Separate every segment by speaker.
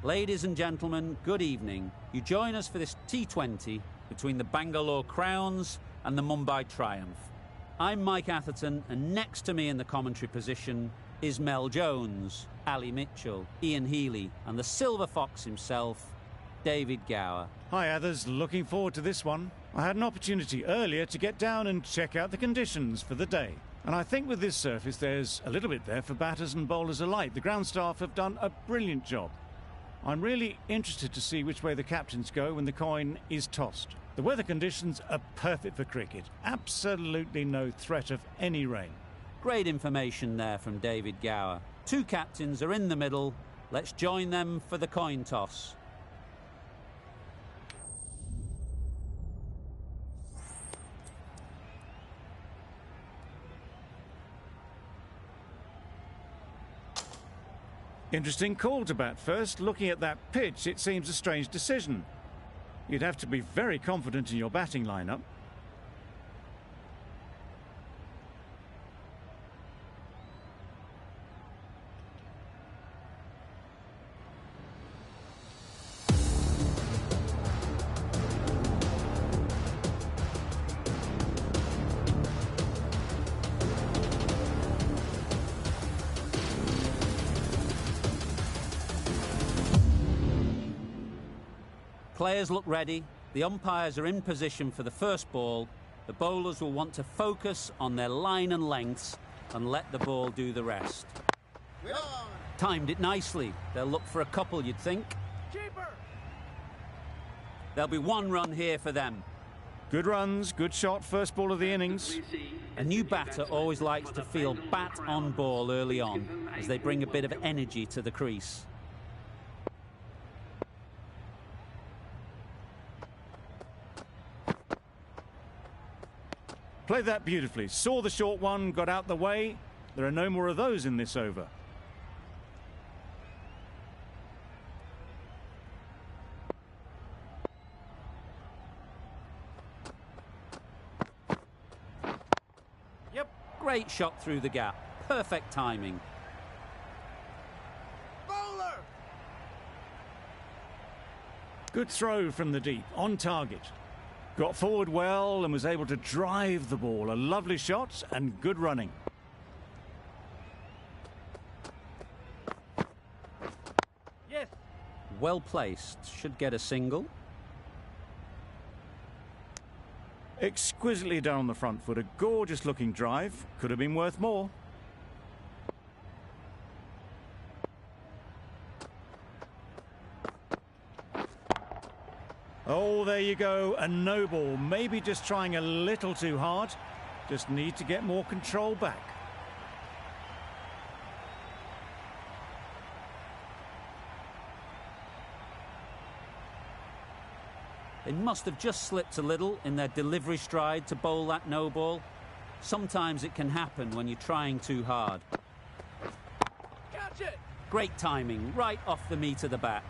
Speaker 1: Ladies and gentlemen, good evening. You join us for this T20 between the Bangalore Crowns and the Mumbai Triumph. I'm Mike Atherton, and next to me in the commentary position is Mel Jones, Ali Mitchell, Ian Healy, and the Silver Fox himself, David Gower.
Speaker 2: Hi others, looking forward to this one. I had an opportunity earlier to get down and check out the conditions for the day. And I think with this surface there's a little bit there for batters and bowlers alike. The ground staff have done a brilliant job. I'm really interested to see which way the captains go when the coin is tossed. The weather conditions are perfect for cricket. Absolutely no threat of any rain.
Speaker 1: Great information there from David Gower. Two captains are in the middle. Let's join them for the coin toss.
Speaker 2: Interesting call to bat first. Looking at that pitch, it seems a strange decision. You'd have to be very confident in your batting lineup.
Speaker 1: Players look ready, the umpires are in position for the first ball. The bowlers will want to focus on their line and lengths and let the ball do the rest. Timed it nicely. They'll look for a couple, you'd think.
Speaker 3: Keeper.
Speaker 1: There'll be one run here for them.
Speaker 2: Good runs, good shot, first ball of the innings.
Speaker 1: A new batter always likes to feel bat on ball early on as they bring a bit of energy to the crease.
Speaker 2: Played that beautifully. Saw the short one, got out the way. There are no more of those in this over.
Speaker 1: Yep. Great shot through the gap. Perfect timing.
Speaker 3: Bowler.
Speaker 2: Good throw from the deep, on target. Got forward well and was able to drive the ball. A lovely shot and good running.
Speaker 3: Yes.
Speaker 1: Well placed. Should get a single.
Speaker 2: Exquisitely done on the front foot. A gorgeous looking drive. Could have been worth more. Oh, there you go, a no ball. Maybe just trying a little too hard. Just need to get more control back.
Speaker 1: They must have just slipped a little in their delivery stride to bowl that no ball. Sometimes it can happen when you're trying too hard.
Speaker 3: Catch it.
Speaker 1: Great timing, right off the meat of the bat.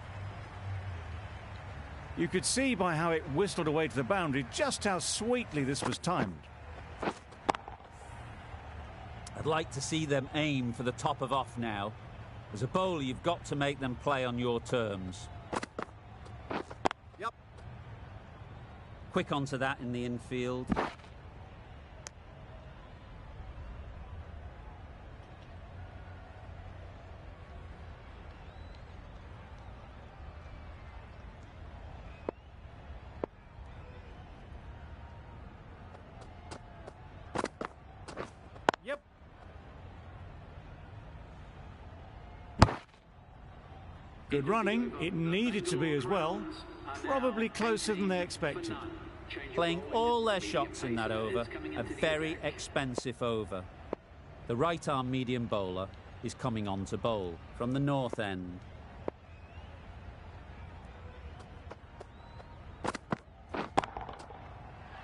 Speaker 2: You could see by how it whistled away to the boundary just how sweetly this was timed.
Speaker 1: I'd like to see them aim for the top of off now. As a bowler, you've got to make them play on your terms.
Speaker 3: Yep.
Speaker 1: Quick onto that in the infield.
Speaker 3: Yep.
Speaker 2: Good running. It needed to be as well. Probably closer than they expected.
Speaker 1: Playing all their shots in that over, a very expensive over. The right-arm medium bowler is coming on to bowl from the north end.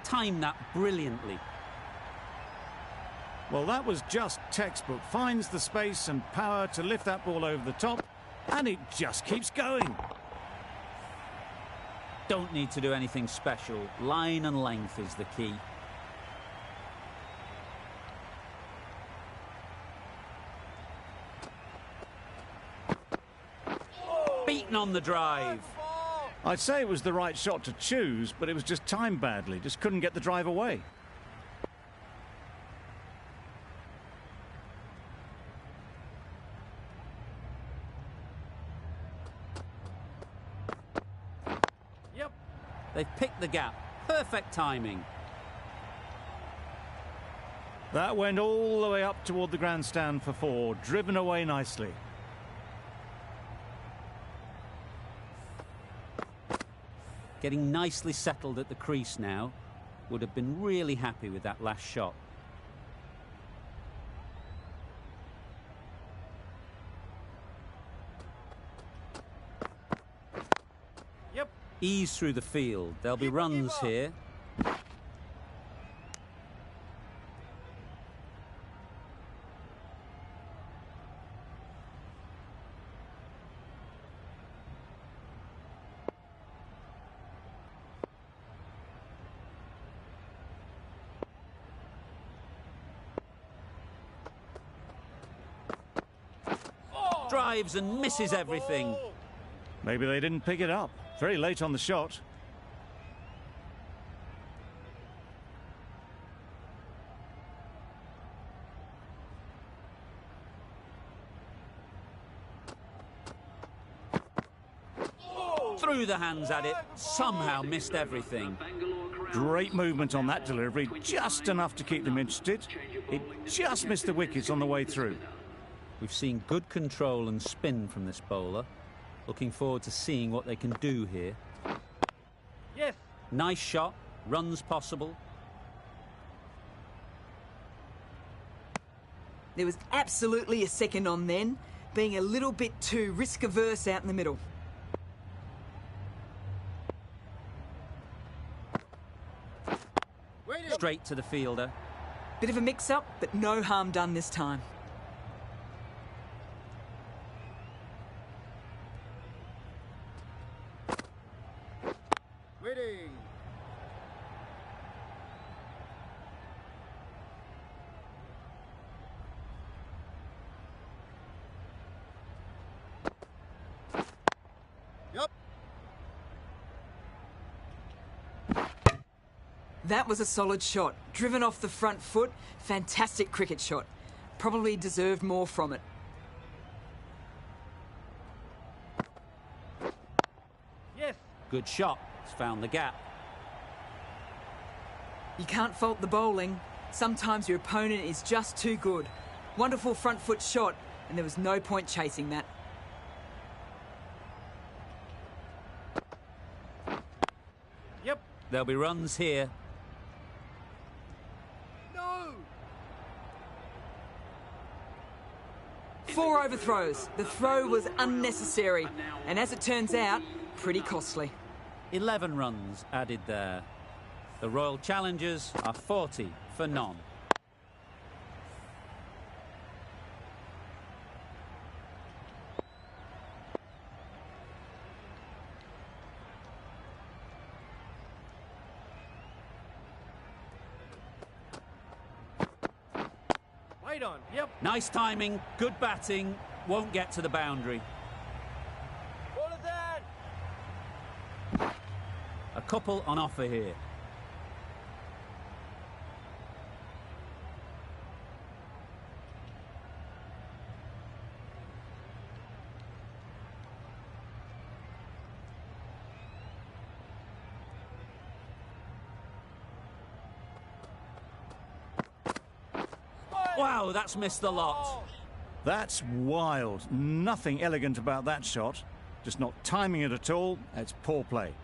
Speaker 1: Timed that brilliantly.
Speaker 2: Well, that was just textbook. Finds the space and power to lift that ball over the top, and it just keeps going.
Speaker 1: Don't need to do anything special. Line and length is the key. beaten on the drive.
Speaker 2: I'd say it was the right shot to choose, but it was just timed badly. Just couldn't get the drive away.
Speaker 3: Yep.
Speaker 1: They've picked the gap. Perfect timing.
Speaker 2: That went all the way up toward the grandstand for 4, driven away nicely.
Speaker 1: Getting nicely settled at the crease now. Would have been really happy with that last shot.
Speaker 3: Yep.
Speaker 1: Ease through the field. There'll be runs here. Drives and misses everything.
Speaker 2: Maybe they didn't pick it up. Very late on the shot.
Speaker 1: Through the hands at it. Somehow missed everything.
Speaker 2: Great movement on that delivery. Just enough to keep them interested. It just missed the wickets on the way through.
Speaker 1: We've seen good control and spin from this bowler. Looking forward to seeing what they can do here.
Speaker 3: Yes.
Speaker 1: Nice shot. Runs possible.
Speaker 4: There was absolutely a second on then, being a little bit too risk-averse out in the middle.
Speaker 1: Straight to the fielder.
Speaker 4: Bit of a mix-up, but no harm done this time. That was a solid shot. Driven off the front foot. Fantastic cricket shot. Probably deserved more from it.
Speaker 3: Yes.
Speaker 1: Good shot. It's found the gap.
Speaker 4: You can't fault the bowling. Sometimes your opponent is just too good. Wonderful front foot shot, and there was no point chasing that.
Speaker 3: Yep.
Speaker 1: There'll be runs here.
Speaker 4: 4 overthrows. The throw was unnecessary, and as it turns out, pretty costly.
Speaker 1: 11 runs added there. The Royal Challengers are 40 for none.
Speaker 3: Right on. Yep.
Speaker 1: Nice timing, good batting, won't get to the boundary.
Speaker 3: What is that?
Speaker 1: A couple on offer here. Wow, that's missed the lot.
Speaker 2: That's wild. Nothing elegant about that shot. Just not timing it at all. It's poor play.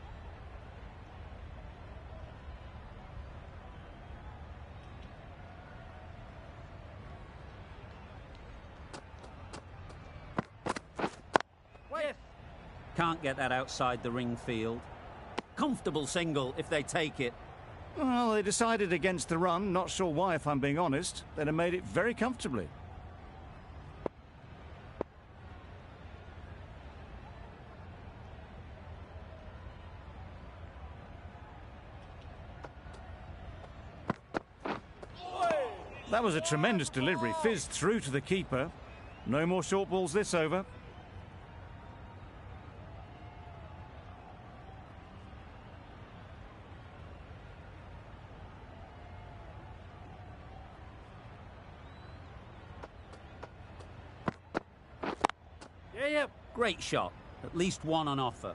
Speaker 3: Yes.
Speaker 1: Can't get that outside the ring field. Comfortable single if they take it.
Speaker 2: Well, they decided against the run. Not sure why, if I'm being honest. They'd have made it very comfortably. That was a tremendous delivery. Fizzed through to the keeper. No more short balls this over.
Speaker 3: Yep.
Speaker 1: Great shot. At least one on offer.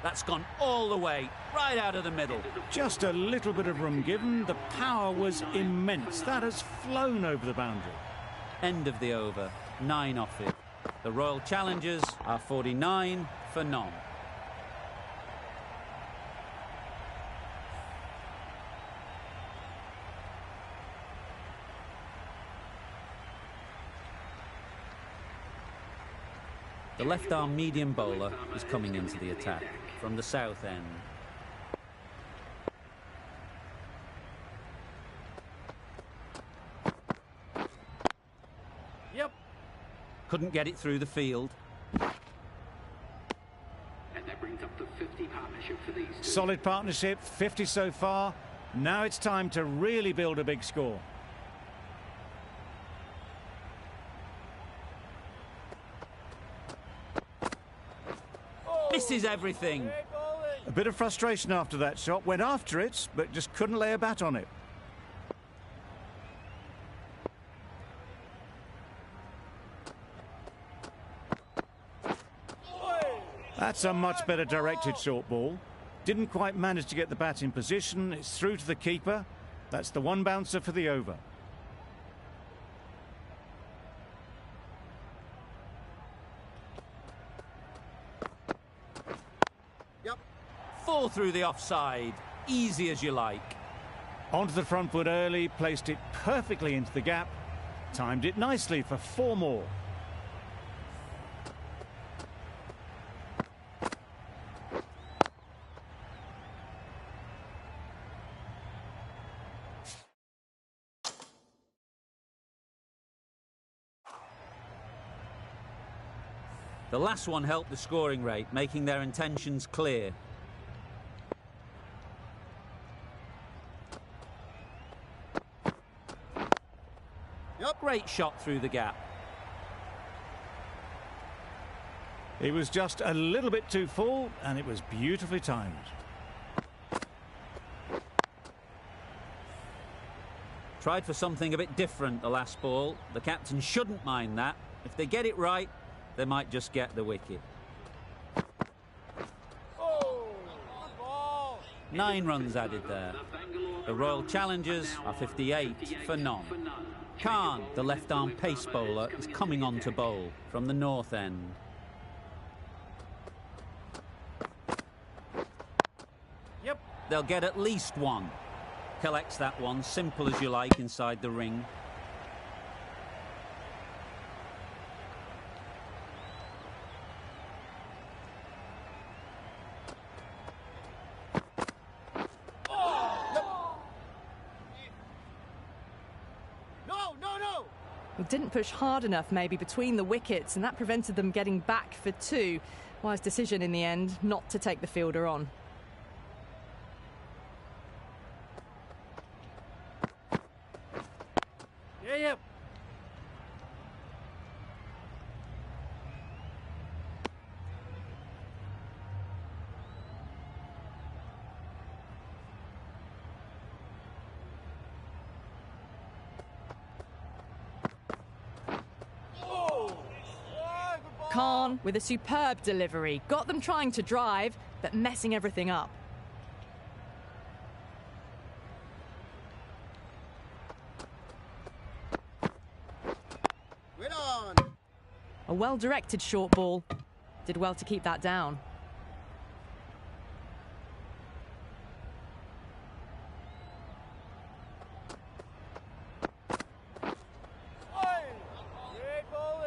Speaker 1: That's gone all the way, right out of the middle.
Speaker 2: Just a little bit of room given. The power was immense. That has flown over the boundary.
Speaker 1: End of the over, 9 off it. The Royal Challengers are 49 for none. The left-arm medium bowler is coming into the attack from the south end.
Speaker 3: Yep.
Speaker 1: Couldn't get it through the field.
Speaker 5: And that brings up the 50 partnership for these two.
Speaker 2: Solid partnership, 50 so far. Now it's time to really build a big score.
Speaker 1: Misses everything.
Speaker 3: Great bowling.
Speaker 2: A bit of frustration after that shot. Went after it, but just couldn't lay a bat on it. That's a much better directed short ball. Didn't quite manage to get the bat in position. It's through to the keeper. That's the one bouncer for the over.
Speaker 1: Fall through the offside. Easy as you like.
Speaker 2: Onto the front foot early, placed it perfectly into the gap. Timed it nicely for 4 more.
Speaker 1: The last one helped the scoring rate, making their intentions clear. Great shot through the gap.
Speaker 2: It was just a little bit too full, and it was beautifully timed.
Speaker 1: Tried for something a bit different the last ball. The captain shouldn't mind that. If they get it right, they might just get the wicket.
Speaker 3: Oh, good ball.
Speaker 1: 9 runs added there. The Royal Challengers are 58 for none. Khan, the left-arm pace bowler, is coming on to bowl from the north end.
Speaker 3: Yep.
Speaker 1: They'll get at least one. Collects that one, simple as you like, inside the ring.
Speaker 6: Didn't push hard enough maybe between the wickets, and that prevented them getting back for 2. Wise decision in the end not to take the fielder on.
Speaker 3: Yep.
Speaker 6: Khan with a superb delivery. Got them trying to drive, but messing everything up.
Speaker 3: Wait on.
Speaker 6: A well-directed short ball. Did well to keep that down.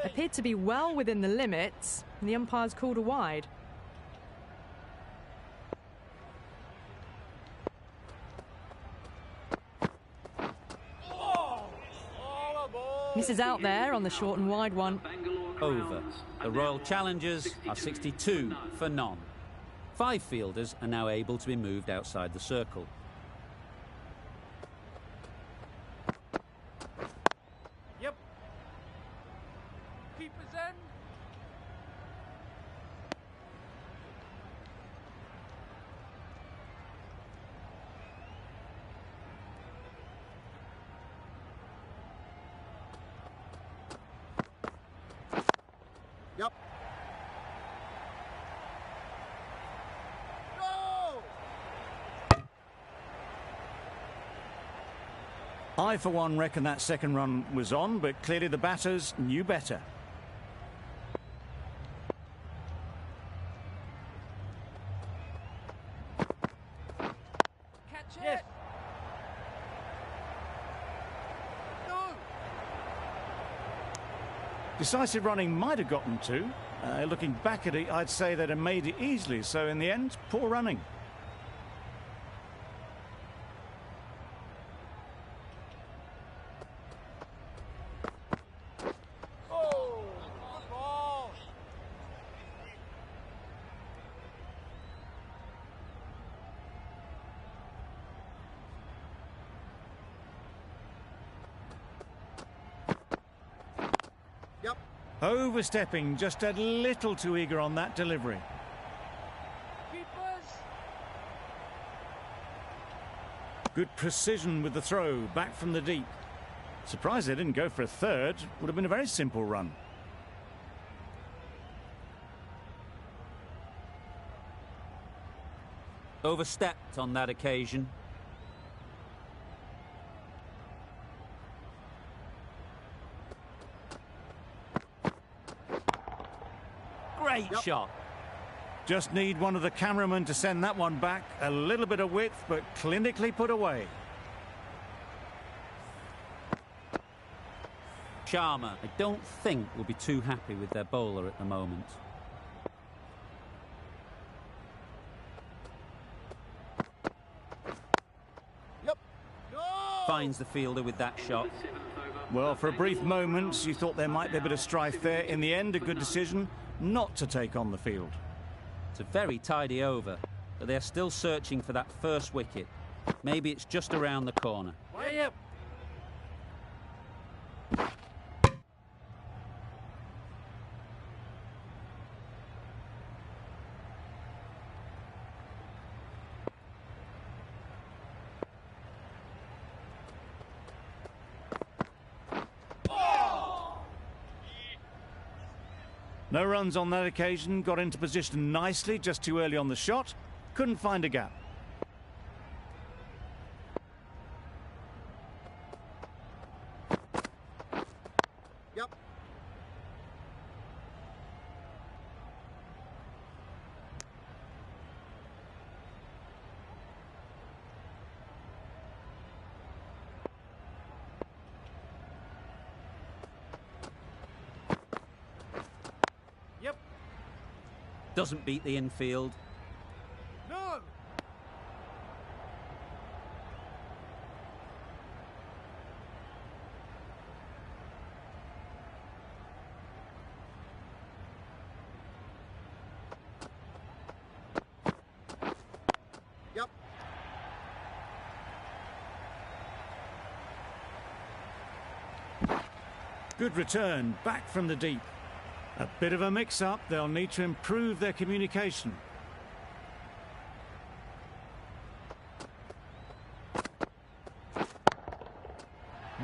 Speaker 6: Appeared to be well within the limits, and the umpires called a wide. Misses out there on the short and wide one.
Speaker 1: Over. The Royal Challengers are 62 for none. 5 fielders are now able to be moved outside the circle.
Speaker 3: Keeper's end.
Speaker 7: Yep. Go!
Speaker 2: I, for one, reckon that second run was on, but clearly the batters knew better.
Speaker 3: Catch it. Yes. No.
Speaker 2: Decisive running might have gotten two. Looking back at it, I'd say they'd have made it easily. So in the end, poor running.
Speaker 3: Oh, good ball.
Speaker 7: Yep.
Speaker 2: Overstepping, just a little too eager on that delivery.
Speaker 3: Keepers.
Speaker 2: Good precision with the throw, back from the deep. Surprised they didn't go for a third. Would have been a very simple run.
Speaker 1: Overstepped on that occasion. Great shot.
Speaker 2: Just need one of the cameramen to send that one back. A little bit of width, but clinically put away.
Speaker 1: Sharma, I don't think, will be too happy with their bowler at the moment.
Speaker 7: Yep. Go!
Speaker 1: Finds the fielder with that shot.
Speaker 2: Well, for a brief moment, you thought there might be a bit of strife there. In the end, a good decision not to take on the field.
Speaker 1: It's a very tidy over, but they're still searching for that first wicket. Maybe it's just around the corner.
Speaker 3: Yeah, yep.
Speaker 2: No runs on that occasion, got into position nicely, just too early on the shot. Couldn't find a gap.
Speaker 7: Yep.
Speaker 3: Yep.
Speaker 1: Doesn't beat the infield.
Speaker 3: No.
Speaker 7: Yep.
Speaker 2: Good return, back from the deep. A bit of a mix-up, they'll need to improve their communication.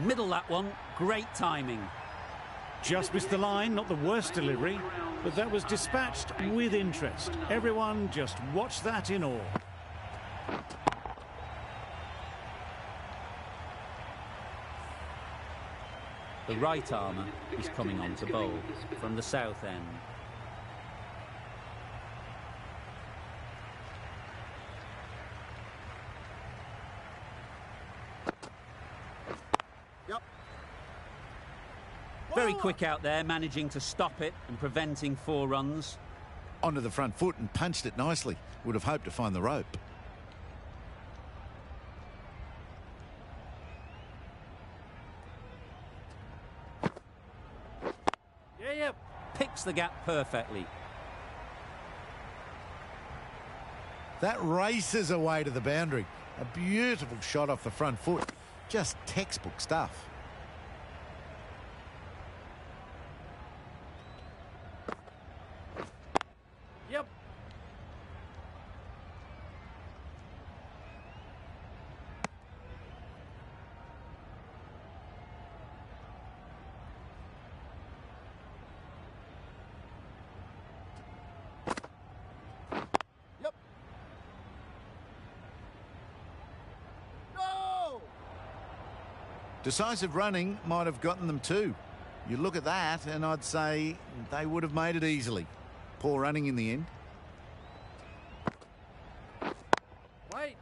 Speaker 1: Middle that one, great timing.
Speaker 2: Just missed the line, not the worst delivery, but that was dispatched with interest. Everyone just watched that in awe.
Speaker 1: The right armour is coming on to bowl from the south end.
Speaker 7: Yep.
Speaker 1: Very quick out there, managing to stop it and preventing 4 runs.
Speaker 8: Onto the front foot and punched it nicely. Would have hoped to find the rope.
Speaker 3: Yeah, yep.
Speaker 1: Picks the gap perfectly.
Speaker 8: That races away to the boundary. A beautiful shot off the front foot. Just textbook stuff. Decisive running might have gotten them too. You look at that and I'd say they would have made it easily. Poor running in the end.
Speaker 3: Wait.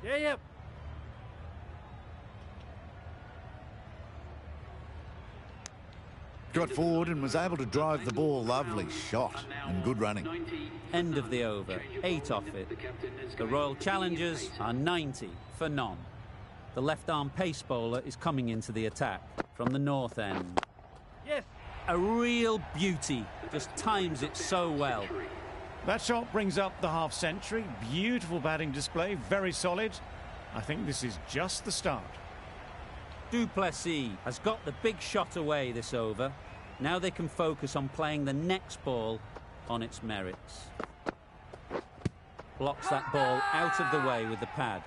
Speaker 3: Yeah, yeah.
Speaker 8: Got forward and was able to drive the ball. Lovely shot and good running.
Speaker 1: End of the over, 8 off it. The Royal Challengers are 90 for none. The left-arm pace bowler is coming into the attack from the north end.
Speaker 3: Yes.
Speaker 1: A real beauty, just times it so well.
Speaker 2: That shot brings up the half-century. Beautiful batting display, very solid. I think this is just the start.
Speaker 1: Du Plessis has got the big shot away this over. Now they can focus on playing the next ball on its merits. Blocks that ball out of the way with the pad.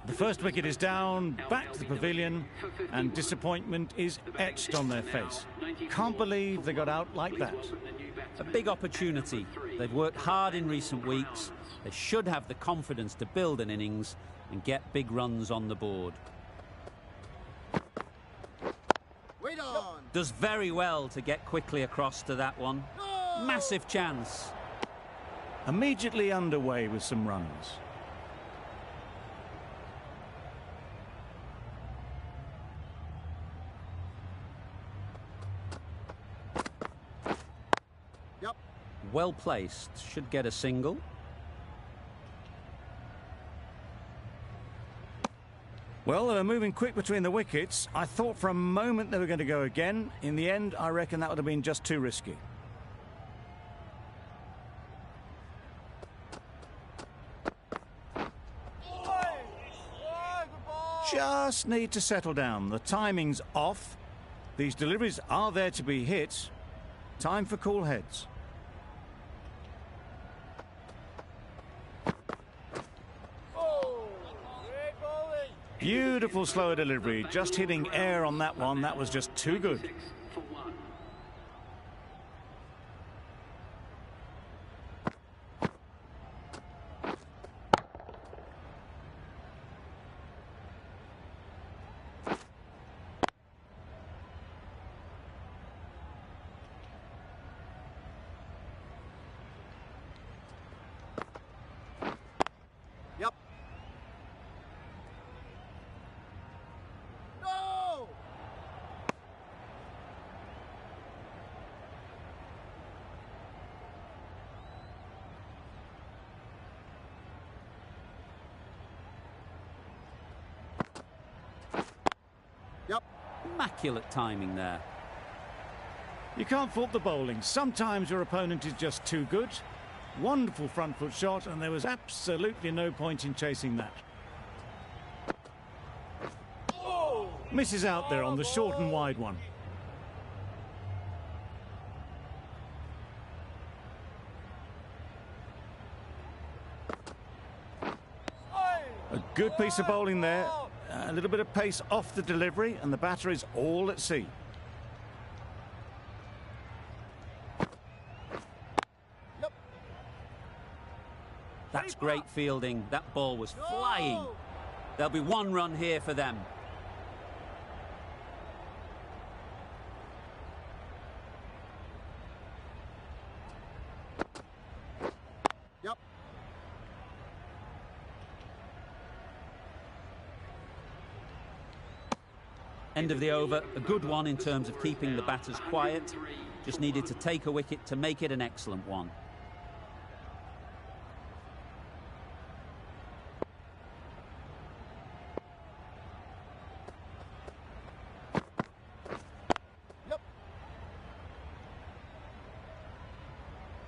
Speaker 2: The first wicket is down, back to the pavilion, and disappointment is etched on their face. Can't believe they got out like that.
Speaker 1: A big opportunity. They've worked hard in recent weeks. They should have the confidence to build an innings and get big runs on the board.
Speaker 7: Wait on.
Speaker 1: Does very well to get quickly across to that one.
Speaker 7: No!
Speaker 1: Massive chance.
Speaker 2: Immediately underway with some runs.
Speaker 7: Yep.
Speaker 1: Well placed. Should get a single.
Speaker 2: Well, they were moving quick between the wickets. I thought for a moment they were going to go again. In the end, I reckon that would have been just too risky. Just need to settle down. The timing's off. These deliveries are there to be hit. Time for cool heads. Beautiful slower delivery. Just hitting air on that one. That was just too good.
Speaker 7: Yep. No! Yep.
Speaker 1: Immaculate timing there.
Speaker 2: You can't fault the bowling. Sometimes your opponent is just too good. Wonderful front foot shot, and there was absolutely no point in chasing that. Misses out there on the short and wide one. A good piece of bowling there. A little bit of pace off the delivery, and the batter is all at sea.
Speaker 1: That's great fielding. That ball was flying. There'll be one run here for them.
Speaker 7: Yep.
Speaker 1: End of the over. A good one in terms of keeping the batters quiet. Just needed to take a wicket to make it an excellent one.
Speaker 7: Yep.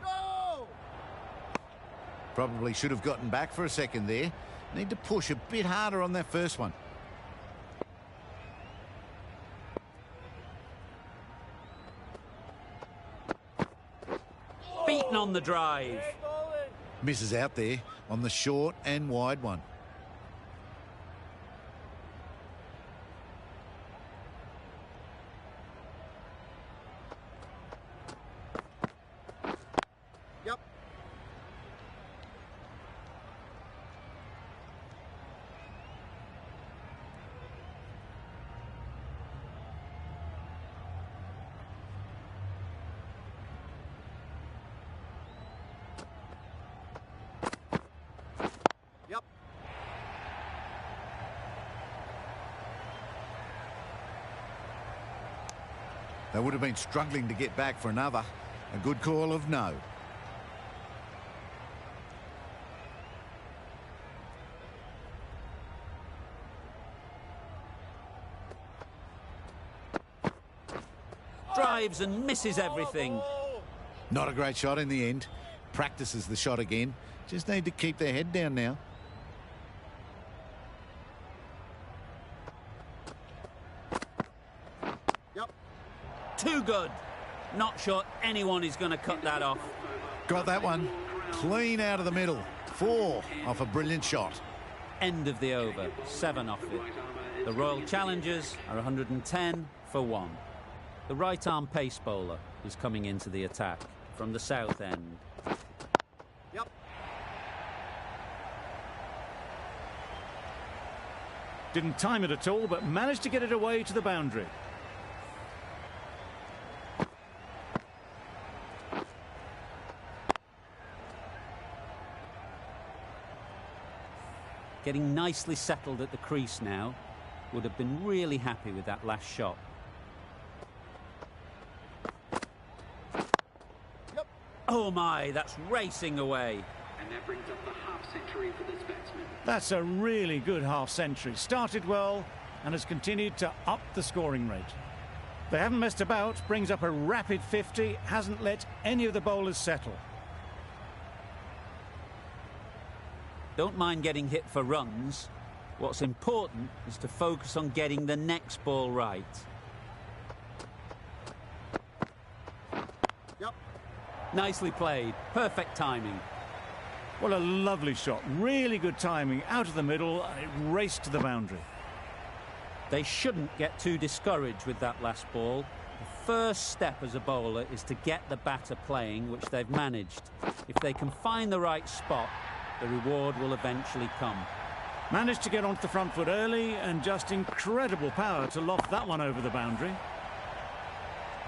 Speaker 7: No!
Speaker 8: Probably should have gotten back for a second there. Need to push a bit harder on that first one.
Speaker 1: Beaten on the drive.
Speaker 8: Misses out there on the short and wide one.
Speaker 7: Yep. Yep.
Speaker 8: They would have been struggling to get back for another. A good call of no.
Speaker 1: Drives and misses everything.
Speaker 8: Not a great shot in the end. Practices the shot again. Just need to keep their head down now.
Speaker 7: Yep.
Speaker 1: Too good. Not sure anyone is going to cut that off.
Speaker 8: Got that one. Clean out of the middle. 4 off a brilliant shot.
Speaker 1: End of the over. 7 off it. The Royal Challengers are 110 for 1. The right-arm pace bowler is coming into the attack from the south end.
Speaker 7: Yep.
Speaker 2: Didn't time it at all, but managed to get it away to the boundary.
Speaker 1: Getting nicely settled at the crease now. Would have been really happy with that last shot.
Speaker 7: Yep.
Speaker 1: Oh my, that's racing away.
Speaker 5: And that brings up the half century for this batsman.
Speaker 2: That's a really good half century. Started well and has continued to up the scoring rate. They haven't messed about, brings up a rapid 50, hasn't let any of the bowlers settle.
Speaker 1: Don't mind getting hit for runs. What's important is to focus on getting the next ball right.
Speaker 7: Yep.
Speaker 1: Nicely played. Perfect timing.
Speaker 2: Well, a lovely shot. Really good timing. Out of the middle, and it raced to the boundary.
Speaker 1: They shouldn't get too discouraged with that last ball. The first step as a bowler is to get the batter playing, which they've managed. If they can find the right spot, the reward will eventually come.
Speaker 2: Managed to get onto the front foot early and just incredible power to loft that one over the boundary.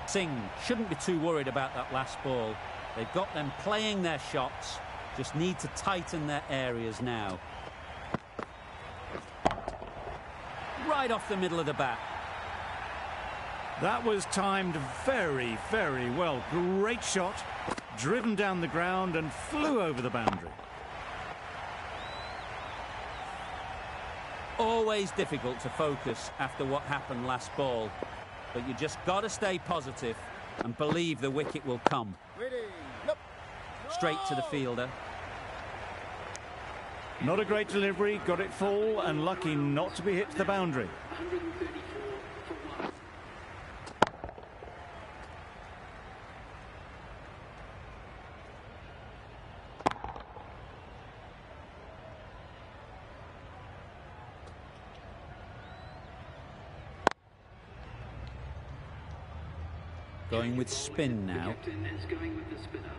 Speaker 1: Singh shouldn't be too worried about that last ball. They've got them playing their shots, just need to tighten their areas now. Right off the middle of the bat.
Speaker 2: That was timed very, very well. Great shot, driven down the ground and flew over the boundary.
Speaker 1: Always difficult to focus after what happened last ball, but you just got to stay positive and believe the wicket will come.
Speaker 7: Ready. Yep.
Speaker 1: Straight to the fielder.
Speaker 2: Not a great delivery, got it full and lucky not to be hit to the boundary.
Speaker 5: 134 for 1.
Speaker 1: Going with spin now.
Speaker 5: The captain is going with the spinner.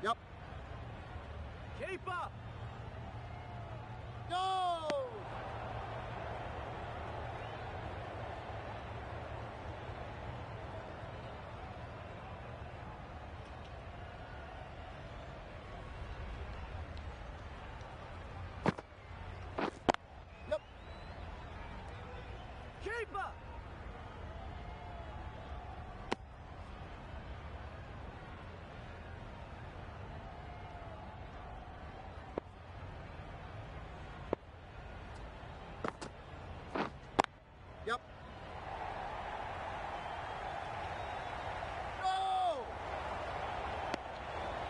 Speaker 7: Yep.
Speaker 3: Keeper.
Speaker 7: Go. Yep.
Speaker 3: Keeper.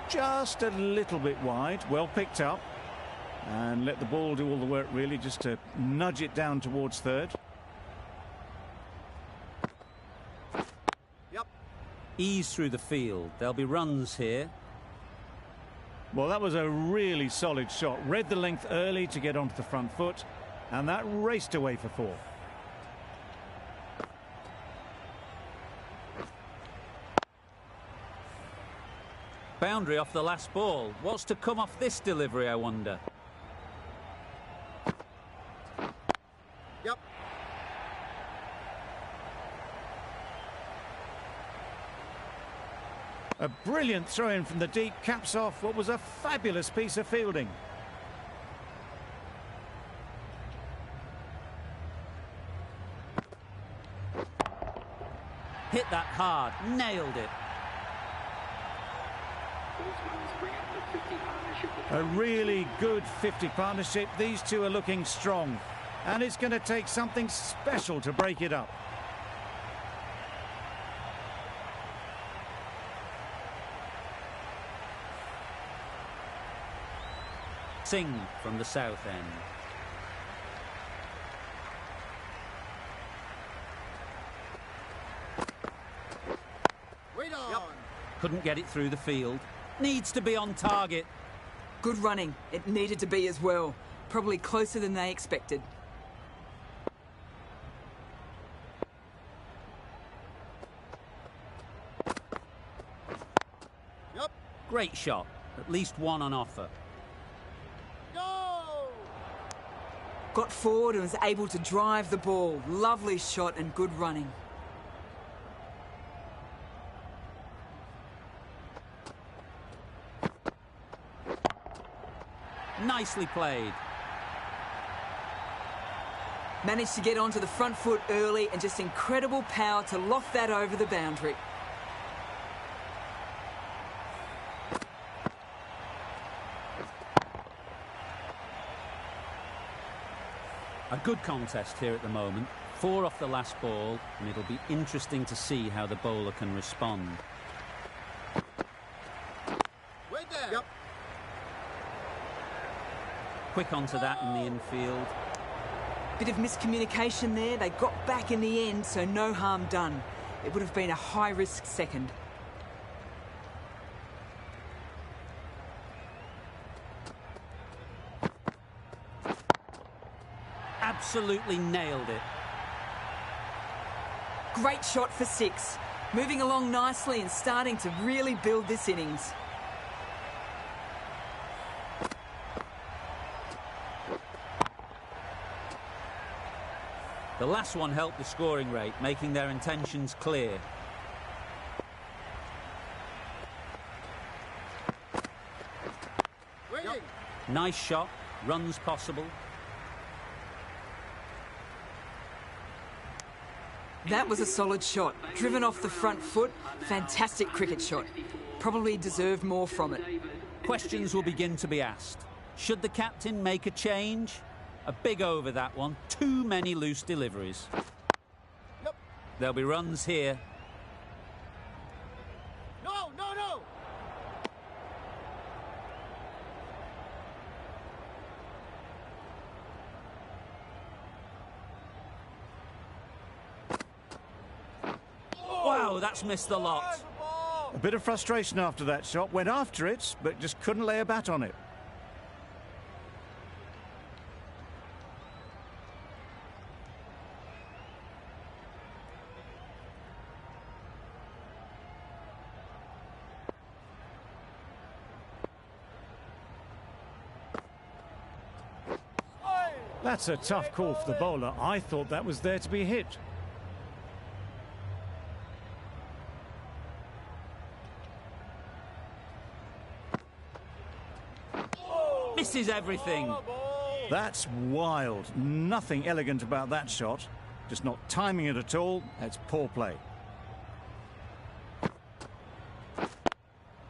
Speaker 2: just a little bit wide. Well picked up. And let the ball do all the work, really, just to nudge it down towards third.
Speaker 7: Yep.
Speaker 1: Ease through the field. There'll be runs here.
Speaker 2: Well, that was a really solid shot. Read the length early to get onto the front foot, and that raced away for 4.
Speaker 1: Boundary off the last ball. What's to come off this delivery, I wonder?
Speaker 7: Yep.
Speaker 2: A brilliant throw-in from the deep caps off what was a fabulous piece of fielding.
Speaker 1: Hit that hard. Nailed it.
Speaker 2: A really good 50 partnership. These two are looking strong. And it's going to take something special to break it up.
Speaker 1: Singh from the south end.
Speaker 7: Wait on. Yep.
Speaker 1: Couldn't get it through the field. Needs to be on target.
Speaker 4: Good running. It needed to be as well. Probably closer than they expected.
Speaker 7: Yep.
Speaker 1: Great shot. At least one on offer.
Speaker 7: Go.
Speaker 4: Got forward and was able to drive the ball. Lovely shot and good running.
Speaker 1: Nicely played.
Speaker 4: Managed to get onto the front foot early and just incredible power to loft that over the boundary.
Speaker 1: A good contest here at the moment. 4 off the last ball, and it'll be interesting to see how the bowler can respond.
Speaker 7: Wait there. Yep.
Speaker 1: Quick onto that in the infield.
Speaker 4: Bit of miscommunication there. They got back in the end, so no harm done. It would have been a high-risk second.
Speaker 1: Absolutely nailed it.
Speaker 4: Great shot for 6. Moving along nicely and starting to really build this innings.
Speaker 1: The last one helped the scoring rate, making their intentions clear.
Speaker 7: Waiting.
Speaker 1: Nice shot. Runs possible.
Speaker 4: That was a solid shot. Driven off the front foot. Fantastic cricket shot. Probably deserved more from it.
Speaker 1: Questions will begin to be asked. Should the captain make a change? A big over, that one. Too many loose deliveries.
Speaker 7: Yep.
Speaker 1: There'll be runs here.
Speaker 7: No, no, no.
Speaker 1: Wow, that's missed the lot.
Speaker 2: A bit of frustration after that shot. Went after it, but just couldn't lay a bat on it. That's a tough call for the bowler. I thought that was there to be hit.
Speaker 1: Misses everything.
Speaker 2: That's wild. Nothing elegant about that shot. Just not timing it at all. That's poor play.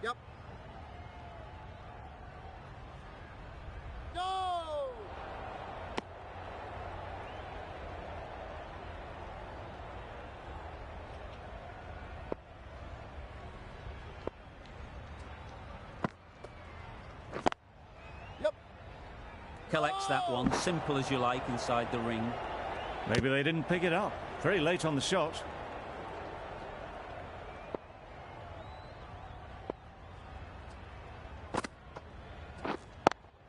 Speaker 7: Yep. No.
Speaker 1: Collects that one, simple as you like, inside the ring.
Speaker 2: Maybe they didn't pick it up. Very late on the shot.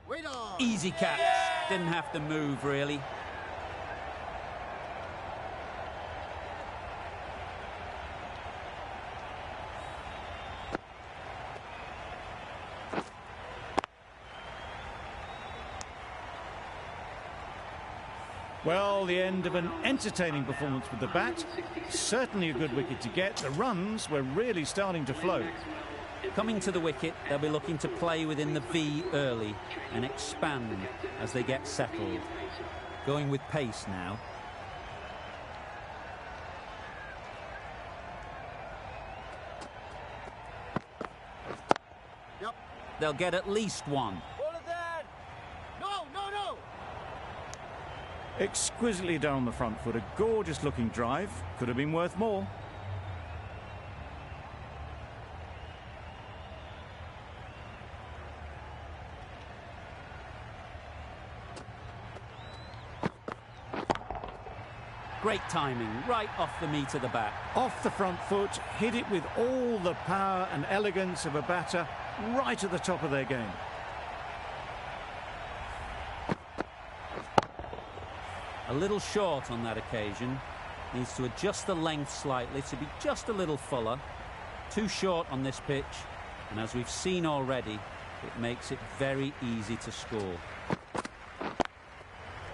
Speaker 7: Wait on.
Speaker 1: Easy catch. Didn't have to move, really.
Speaker 2: Well, the end of an entertaining performance with the bat. Certainly a good wicket to get. The runs were really starting to flow.
Speaker 1: Coming to the wicket, they'll be looking to play within the V early and expand as they get settled. Going with pace now.
Speaker 7: Yep.
Speaker 1: They'll get at least one.
Speaker 3: Hold it there.
Speaker 7: No, no, no.
Speaker 2: Exquisitely done on the front foot. A gorgeous looking drive. Could have been worth more.
Speaker 1: Great timing, right off the meat of the bat.
Speaker 2: Off the front foot, hit it with all the power and elegance of a batter, right at the top of their game.
Speaker 1: A little short on that occasion. Needs to adjust the length slightly to be just a little fuller. Too short on this pitch, and as we've seen already, it makes it very easy to score.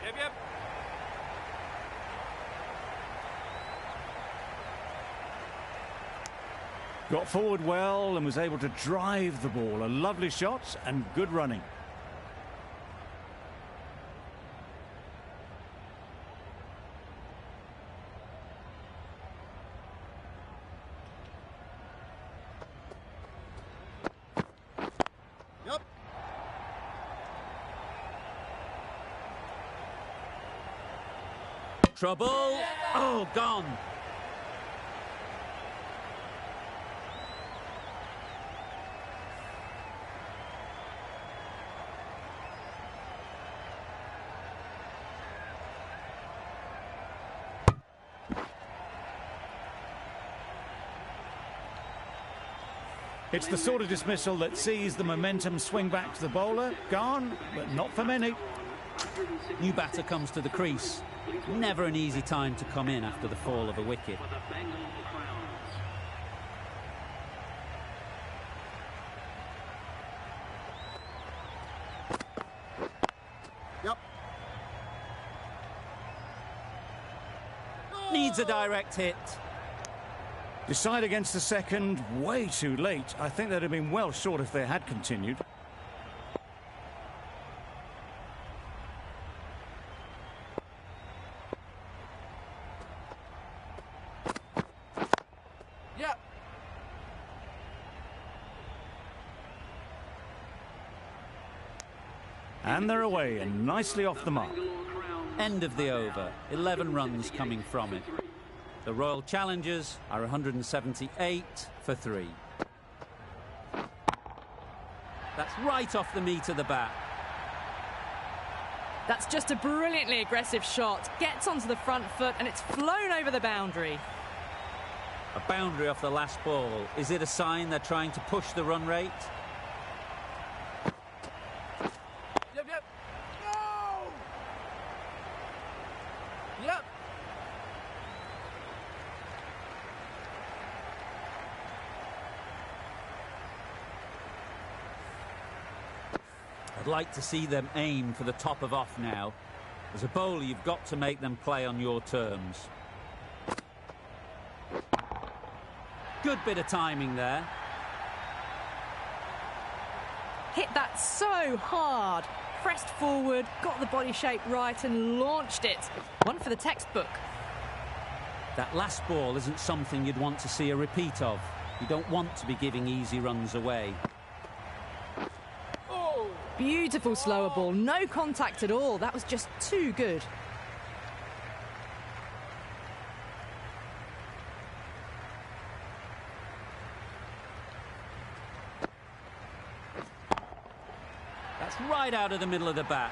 Speaker 3: Yep, yep.
Speaker 2: Got forward well and was able to drive the ball. A lovely shot and good running.
Speaker 7: Yep.
Speaker 1: Trouble. Oh, gone.
Speaker 2: It's the sort of dismissal that sees the momentum swing back to the bowler. Gone, but not for many.
Speaker 1: New batter comes to the crease. Never an easy time to come in after the fall of a wicket.
Speaker 5: For the Bengal Crowns.
Speaker 7: Yep.
Speaker 1: Needs a direct hit.
Speaker 2: Decide against the second, way too late. I think they'd have been well short if they had continued.
Speaker 3: Yep.
Speaker 2: And they're away and nicely off the mark.
Speaker 1: End of the over. 11 runs coming from it. The Royal Challengers are 178 for 3. That's right off the meat of the bat.
Speaker 6: That's just a brilliantly aggressive shot. Gets onto the front foot and it's flown over the boundary.
Speaker 1: A boundary off the last ball. Is it a sign they're trying to push the run rate?
Speaker 3: Yep, yep. No! Yep.
Speaker 1: I'd like to see them aim for the top of off now. As a bowler, you've got to make them play on your terms. Good bit of timing there.
Speaker 6: Hit that so hard. Pressed forward, got the body shape right and launched it. One for the textbook.
Speaker 1: That last ball isn't something you'd want to see a repeat of. You don't want to be giving easy runs away.
Speaker 6: Beautiful slower ball, no contact at all. That was just too good.
Speaker 1: That's right out of the middle of the bat.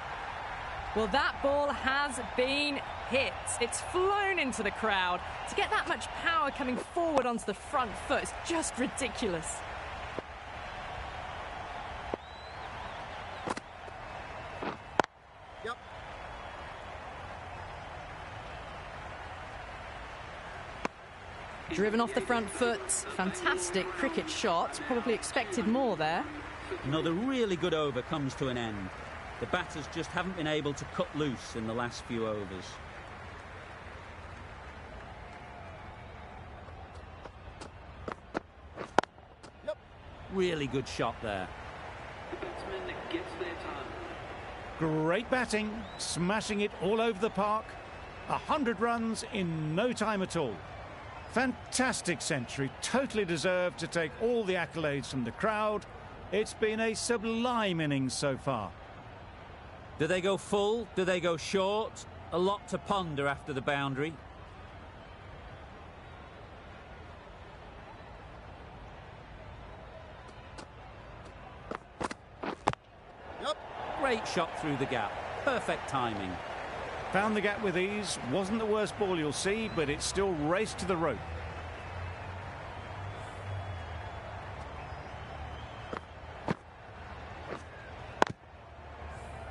Speaker 6: Well, that ball has been hit. It's flown into the crowd. To get that much power coming forward onto the front foot is just ridiculous.
Speaker 3: Yep.
Speaker 6: Driven off the front foot. Fantastic cricket shot. Probably expected more there.
Speaker 1: Another really good over comes to an end. The batters just haven't been able to cut loose in the last few overs.
Speaker 3: Yep.
Speaker 1: Really good shot there.
Speaker 5: The batsman gets their time.
Speaker 2: Great batting, smashing it all over the park. 100 runs in no time at all. Fantastic century, totally deserved to take all the accolades from the crowd. It's been a sublime innings so far.
Speaker 1: Do they go full? Do they go short? A lot to ponder after the boundary.
Speaker 3: Yep.
Speaker 1: Great shot through the gap. Perfect timing.
Speaker 2: Found the gap with ease. Wasn't the worst ball you'll see, but it still raced to the rope.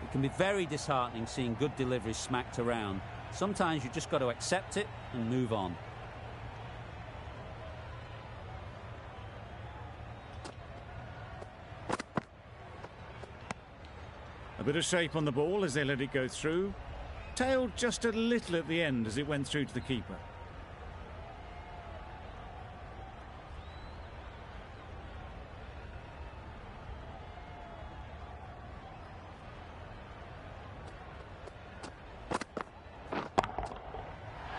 Speaker 1: It can be very disheartening seeing good deliveries smacked around. Sometimes you just got to accept it and move on.
Speaker 2: A bit of shape on the ball as they let it go through. Tailed just a little at the end as it went through to the keeper.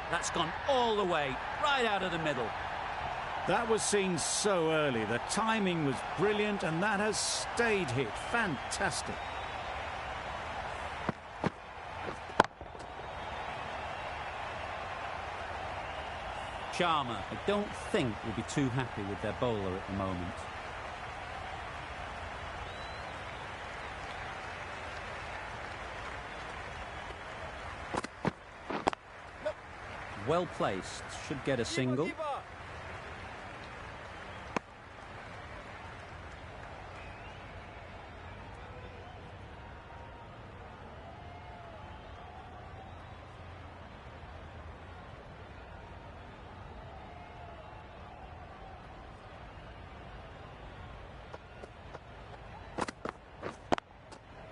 Speaker 1: That's gone all the way, right out of the middle.
Speaker 2: That was seen so early. The timing was brilliant and that has stayed hit. Fantastic.
Speaker 1: Sharma, I don't think, will be too happy with their bowler at the moment. Well placed, should get a single.
Speaker 3: Keeper.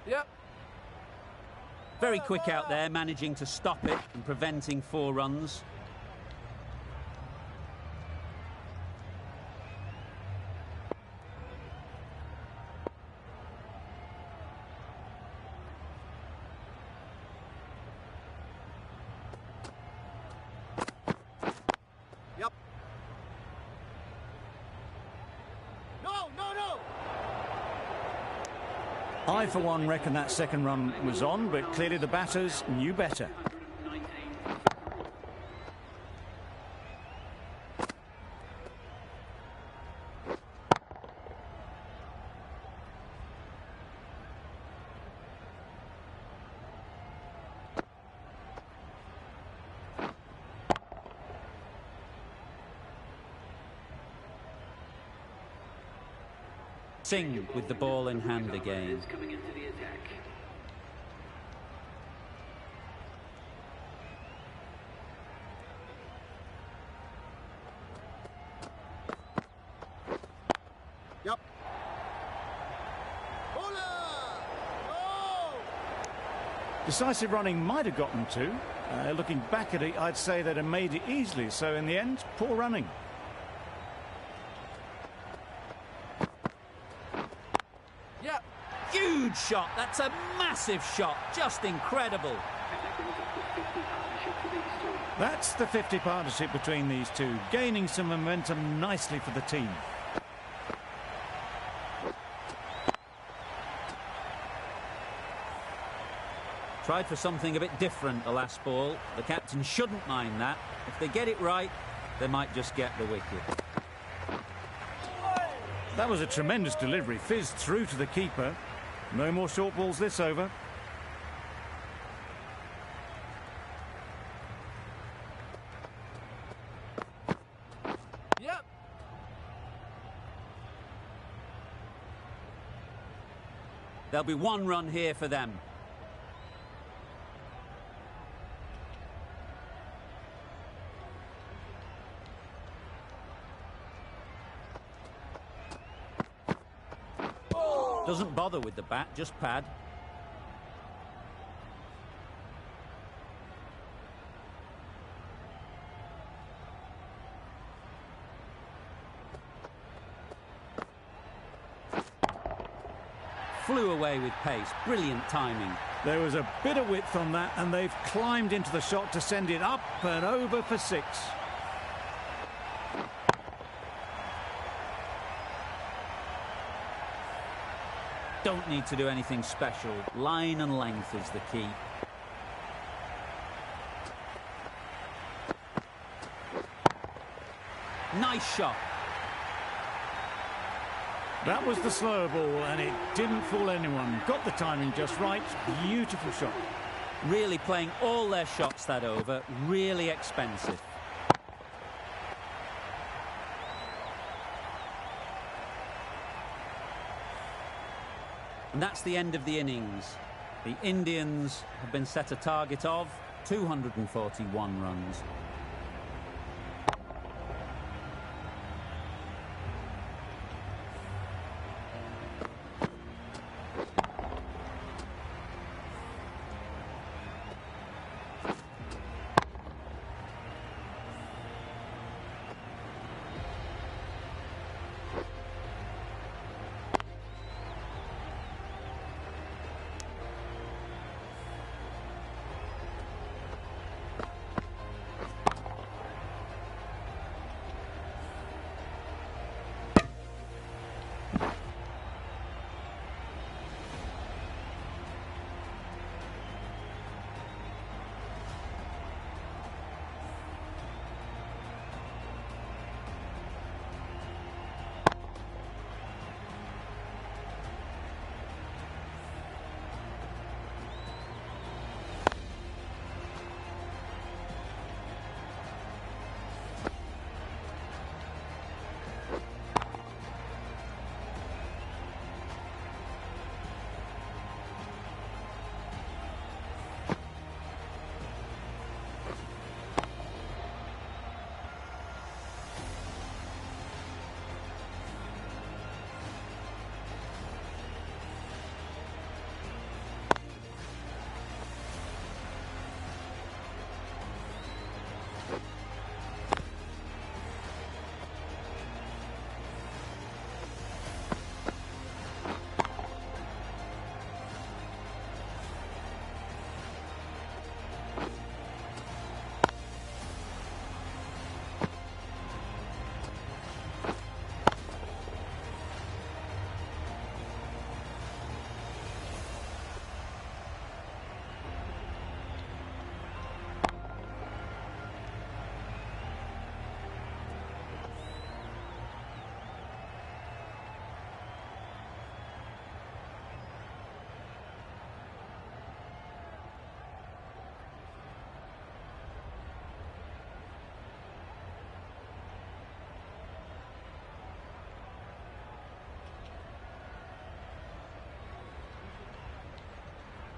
Speaker 3: Yep.
Speaker 1: Very quick out there, managing to stop it and preventing 4 runs.
Speaker 3: Yep. No, no, no.
Speaker 2: I, for one, reckon that second run was on, but clearly the batters knew better.
Speaker 5: 119
Speaker 1: Singh with the ball in hand again.
Speaker 5: coming into the attack.
Speaker 3: Yep. Bowler. No.
Speaker 2: Decisive running might have gotten to. Looking back at it, I'd say they'd have made it easily. So in the end, poor running.
Speaker 3: Yep.
Speaker 1: Huge shot, that's a massive shot, just incredible.
Speaker 5: And that brings up the 50 partnership for these two.
Speaker 2: That's the 50 partnership between these two, gaining some momentum nicely for the team.
Speaker 1: Tried for something a bit different the last ball. The captain shouldn't mind that. If they get it right, they might just get the wicket.
Speaker 2: That was a tremendous delivery, fizzed through to the keeper. No more short balls this over.
Speaker 1: There'll be 1 run here for them. Doesn't bother with the bat, just pad. Flew away with pace. Brilliant timing.
Speaker 2: There was a bit of width on that, and they've climbed into the shot to send it up and over for 6.
Speaker 1: Don't need to do anything special. Line and length is the key. Nice shot.
Speaker 2: That was the slower ball, and it didn't fool anyone. Got the timing just right. Beautiful shot.
Speaker 1: Really playing all their shots that over. Really expensive. And that's the end of the innings. The Indians have been set a target of 241 runs.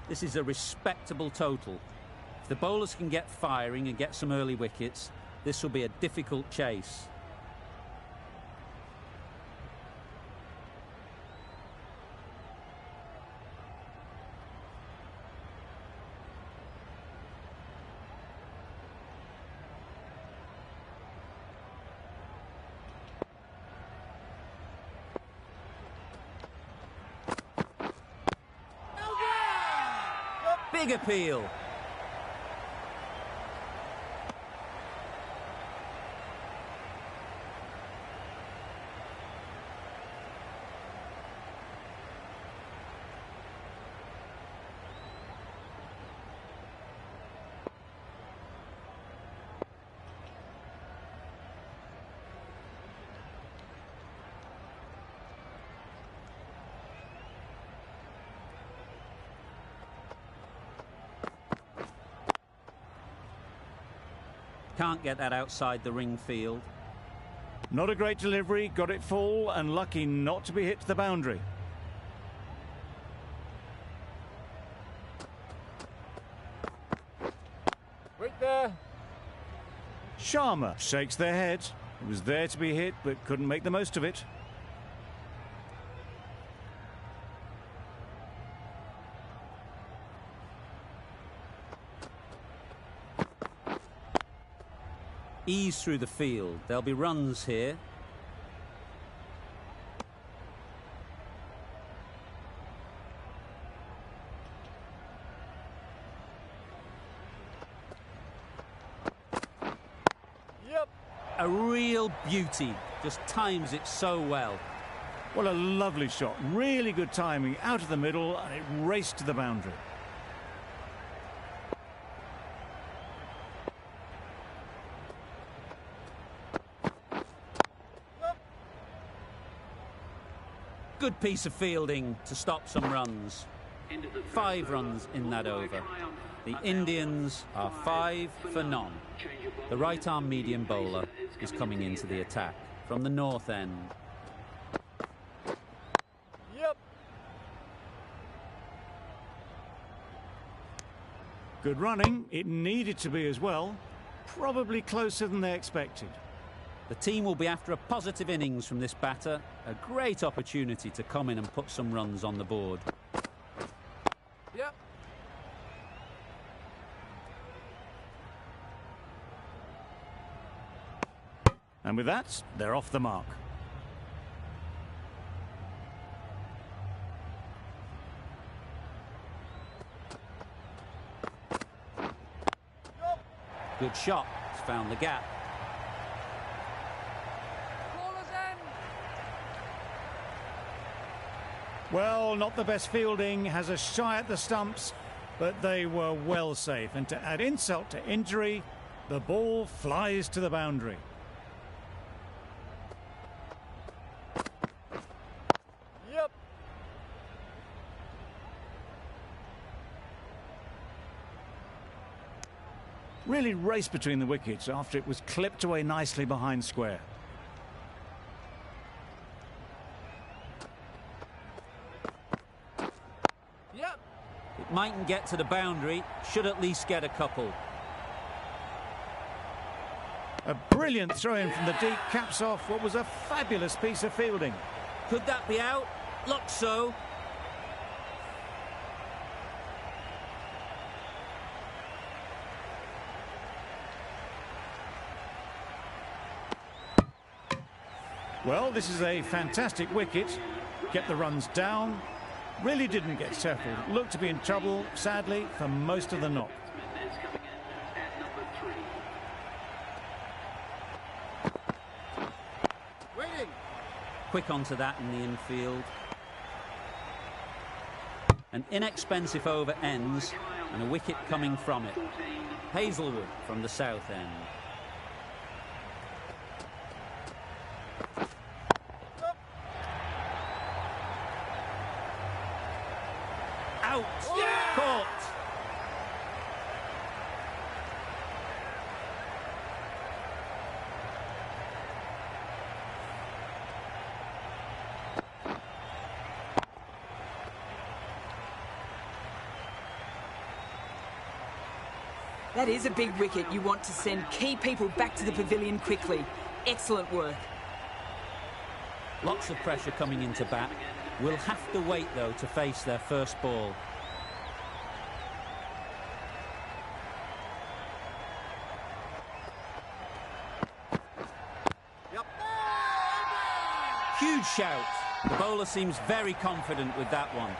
Speaker 1: This is a respectable total. If the bowlers can get firing and get some early wickets, this will be a difficult chase. Big appeal. Can't get that outside the ring field.
Speaker 2: Not a great delivery, got it full and lucky not to be hit to the boundary.
Speaker 3: Right there.
Speaker 2: Sharma shakes their head. It was there to be hit, but couldn't make the most of it.
Speaker 1: Ease through the field. There'll be runs here.
Speaker 3: Yep.
Speaker 1: A real beauty. Just times it so well.
Speaker 2: What a lovely shot. Really good timing. Out of the middle, and it raced to the boundary.
Speaker 1: Good piece of fielding to stop some runs. 5 runs in that over. The Indians are 5 for none. The right-arm medium bowler is coming into the attack from the north end.
Speaker 3: Yep.
Speaker 2: Good running. It needed to be as well. Probably closer than they expected.
Speaker 1: The team will be after a positive innings from this batter. A great opportunity to come in and put some runs on the board.
Speaker 3: Yep.
Speaker 2: And with that, they're off the mark.
Speaker 1: Good shot. It's found the gap.
Speaker 3: Ballers in.
Speaker 2: Well, not the best fielding, has a shy at the stumps, but they were well safe. And to add insult to injury, the ball flies to the boundary.
Speaker 3: Yep.
Speaker 2: Really raced between the wickets after it was clipped away nicely behind square.
Speaker 3: Yep.
Speaker 1: It mightn't get to the boundary. Should at least get a couple.
Speaker 2: A brilliant throw-in from the deep caps off what was a fabulous piece of fielding.
Speaker 1: Could that be out? Looks so.
Speaker 2: Well, this is a fantastic wicket. Kept the runs down. Really didn't get settled. Looked to be in trouble, sadly, for most of the knock.
Speaker 3: Waiting.
Speaker 1: Quick onto that in the infield. An inexpensive over ends and a wicket coming from it. Hazelwood from the south end. Out! Caught!
Speaker 4: That is a big wicket. You want to send key people back to the pavilion quickly. Excellent work.
Speaker 1: Lots of pressure coming into bat. Will have to wait, though, to face their first ball.
Speaker 3: Yep.
Speaker 1: Huge shout. The bowler seems very confident with that one.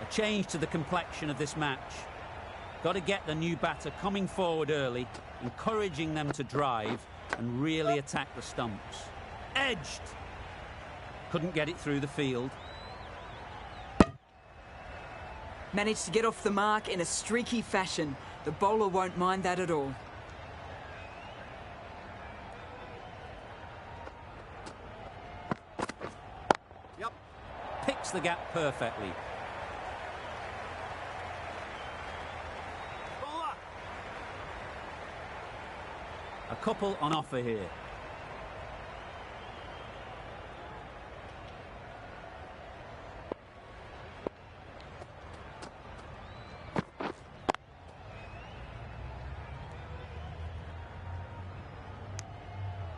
Speaker 1: A change to the complexion of this match. Got to get the new batter coming forward early, encouraging them to drive and really attack the stumps. Edged. Couldn't get it through the field.
Speaker 4: Managed to get off the mark in a streaky fashion. The bowler won't mind that at all.
Speaker 3: Yep.
Speaker 1: Picks the gap perfectly.
Speaker 3: Bowler.
Speaker 1: A couple on offer here.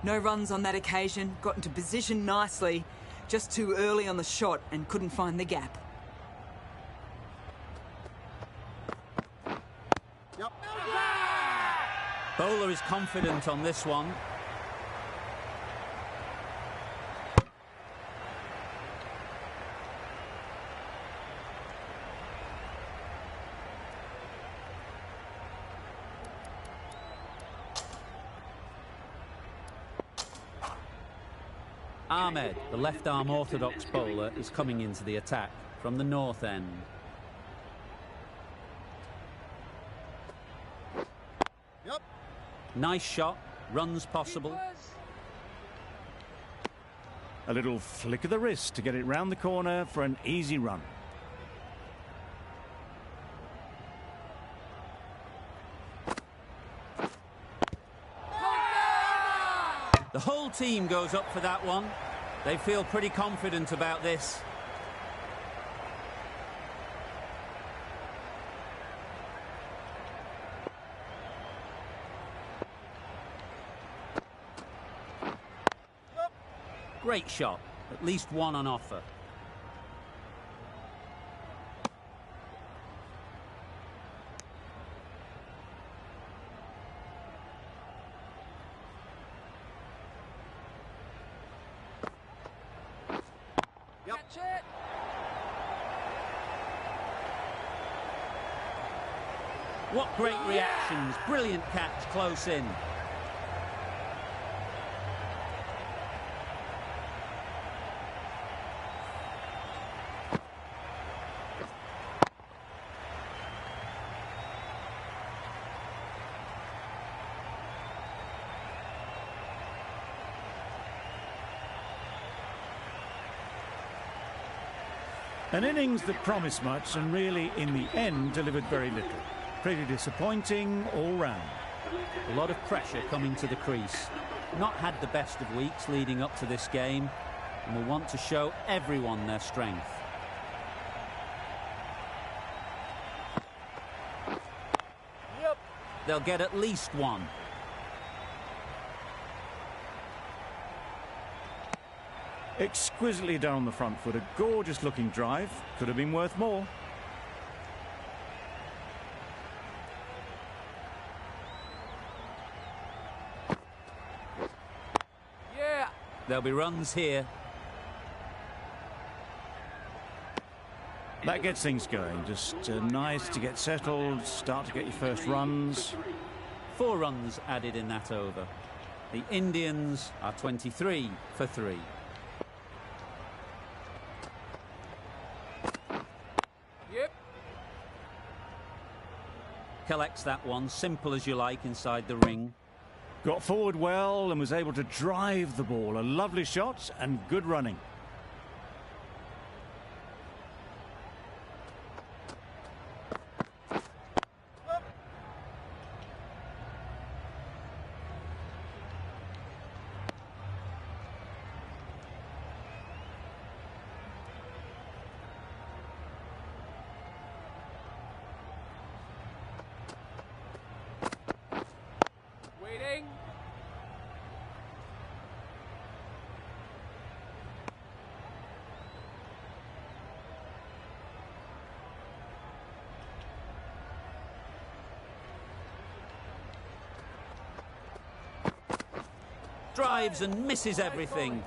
Speaker 4: No runs on that occasion, got into position nicely, just too early on the shot and couldn't find the gap.
Speaker 3: Yep.
Speaker 1: Bowler is confident on this one. Ahmed, the left-arm orthodox bowler, is coming into the attack from the north end.
Speaker 3: Yep.
Speaker 1: Nice shot, runs possible.
Speaker 2: A little flick of the wrist to get it round the corner for an easy run.
Speaker 1: The whole team goes up for that one. They feel pretty confident about this. Great shot. At least one on offer.
Speaker 3: Catch it.
Speaker 1: What great reactions. Brilliant catch close in.
Speaker 2: An innings that promised much and really, in the end, delivered very little. Pretty disappointing all round.
Speaker 1: A lot of pressure coming to the crease. Not had the best of weeks leading up to this game and will want to show everyone their strength.
Speaker 3: Yep.
Speaker 1: They'll get at least one.
Speaker 2: Exquisitely done on the front foot. A gorgeous looking drive. Could have been worth more.
Speaker 3: Yeah.
Speaker 1: There'll be runs here.
Speaker 2: That gets things going. Just nice to get settled, start to get your first runs.
Speaker 1: 4 runs added in that over. The Indians are 23 for 3.
Speaker 3: Yep.
Speaker 1: Collects that one, simple as you like, inside the ring.
Speaker 2: Got forward well and was able to drive the ball. A lovely shot and good running.
Speaker 3: Waiting.
Speaker 1: Drives and misses everything.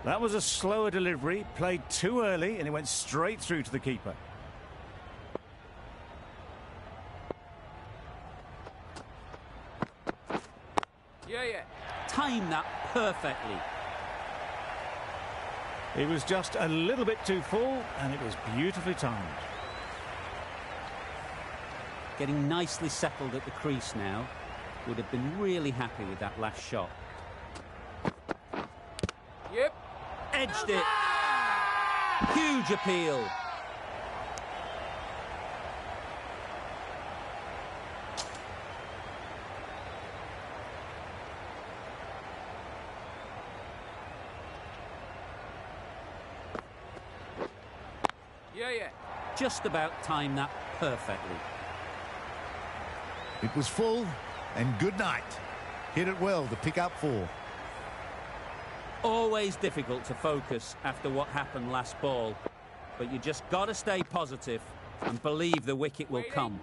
Speaker 2: That was a slower delivery, played too early, and it went straight through to the keeper.
Speaker 3: Yeah.
Speaker 1: Timed that perfectly.
Speaker 2: It was just a little bit too full, and it was beautifully timed.
Speaker 1: Getting nicely settled at the crease now. Would have been really happy with that last shot.
Speaker 3: Yep.
Speaker 1: Edged it. Huge appeal.
Speaker 3: Yeah.
Speaker 1: Just about timed that perfectly.
Speaker 8: It was full, and good night. Hit it well to pick up 4.
Speaker 1: Always difficult to focus after what happened last ball, but you just got to stay positive and believe the wicket will come.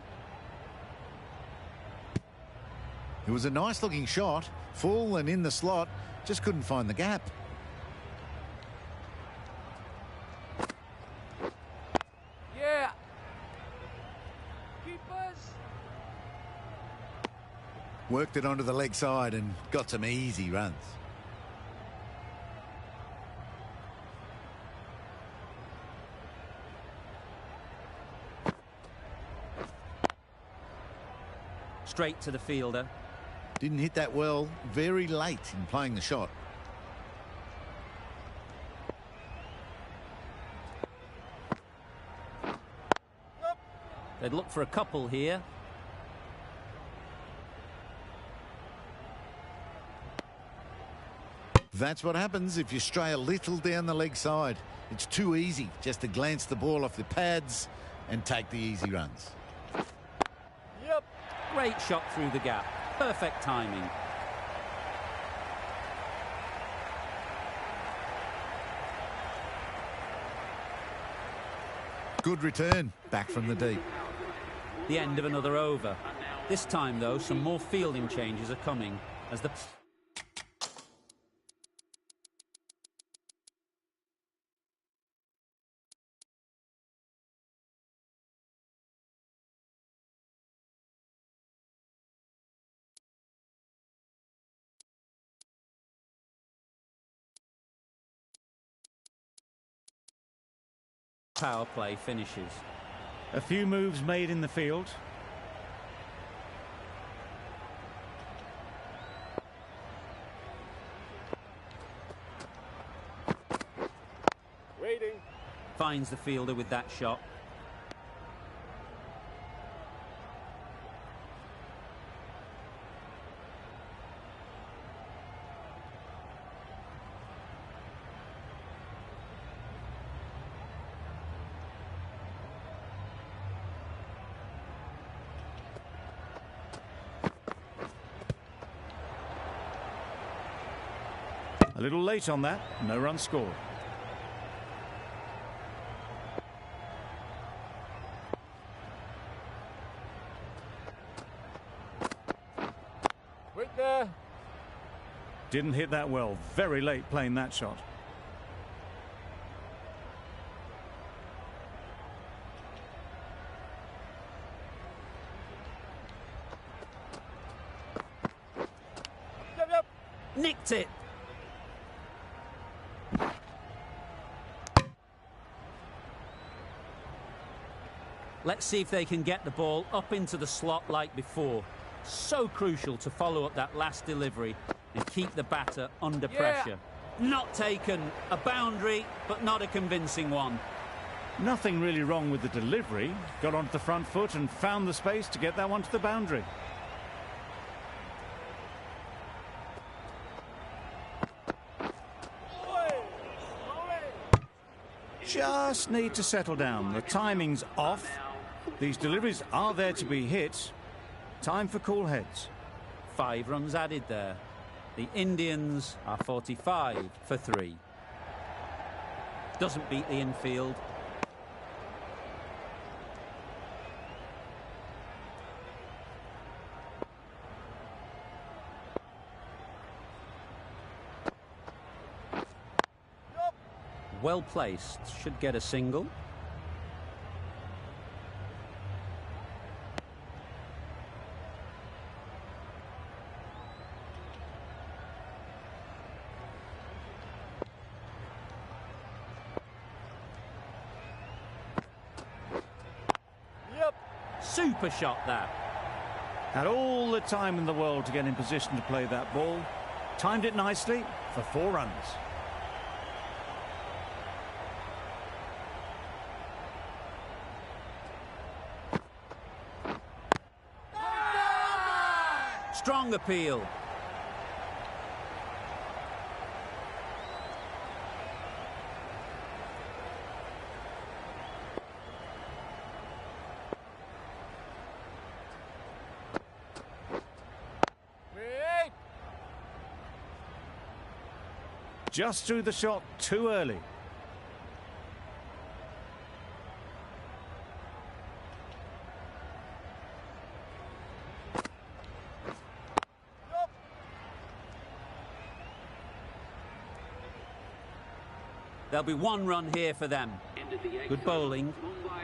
Speaker 8: It was a nice looking shot, full and in the slot, just couldn't find the gap.
Speaker 3: Yeah. Keepers.
Speaker 8: Worked it onto the leg side and got some easy runs.
Speaker 1: Straight to the fielder.
Speaker 8: Didn't hit that well, very late in playing the shot.
Speaker 1: They'd look for a couple here.
Speaker 8: That's what happens if you stray a little down the leg side. It's too easy just to glance the ball off the pads and take the easy runs.
Speaker 3: Yep.
Speaker 1: Great shot through the gap. Perfect timing.
Speaker 8: Good return, back from the deep.
Speaker 1: The end of another over. This time, though, some more fielding changes are coming as the power play finishes.
Speaker 2: A few moves made in the field.
Speaker 3: Waiting.
Speaker 1: Finds the fielder with that shot.
Speaker 2: A little late on that, no run scored.
Speaker 3: Wait there.
Speaker 2: Didn't hit that well, very late playing that shot.
Speaker 3: Yep, yep.
Speaker 1: Nicked it. Let's see if they can get the ball up into the slot like before. So crucial to follow up that last delivery and keep the batter under pressure. Not taken. A boundary, but not a convincing one.
Speaker 2: Nothing really wrong with the delivery. Got onto the front foot and found the space to get that one to the boundary. Just need to settle down. The timing's off. These deliveries are there to be hit. Time for cool heads.
Speaker 1: 5 runs added there. The Indians are 45 for 3. Doesn't beat the infield. Well placed. Should get a single.
Speaker 3: Yep.
Speaker 1: Super shot that.
Speaker 2: Had all the time in the world to get in position to play that ball. Timed it nicely for 4 runs.
Speaker 1: Strong appeal.
Speaker 3: Wait.
Speaker 2: Just threw the shot too early.
Speaker 1: There'll be one run here for them. Good bowling,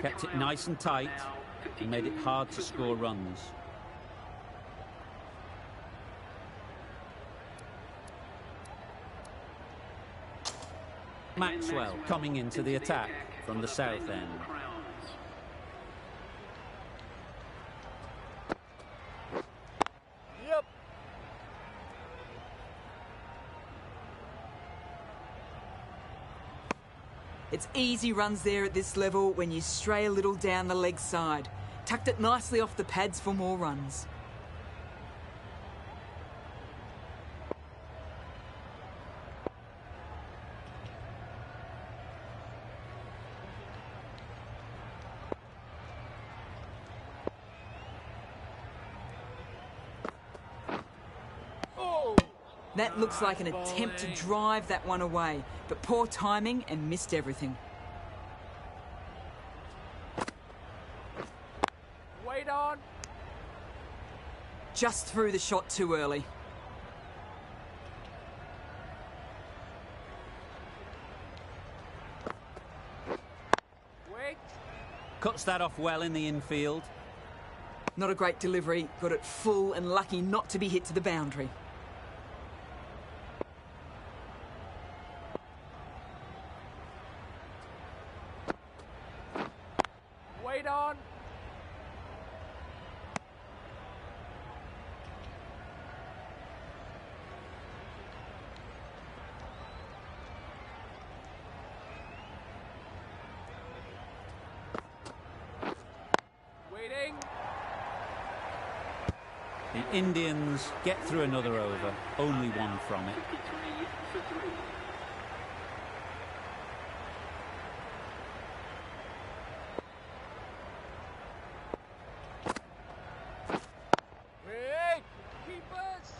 Speaker 1: kept it nice and tight, and made it hard to score runs. Maxwell coming into the attack from the south end.
Speaker 3: Yep.
Speaker 4: It's easy runs there at this level when you stray a little down the leg side. Tucked it nicely off the pads for more runs. That looks like an attempt to drive that one away, but poor timing and missed everything.
Speaker 3: Wait on.
Speaker 4: Just threw the shot too early.
Speaker 3: Wait.
Speaker 1: Cuts that off well in the infield.
Speaker 4: Not a great delivery, got it full and lucky not to be hit to the boundary.
Speaker 3: Wait on. Waiting.
Speaker 1: The Indians get through another over, only one from it.
Speaker 5: 53 for 3.
Speaker 3: Wait. Keepers.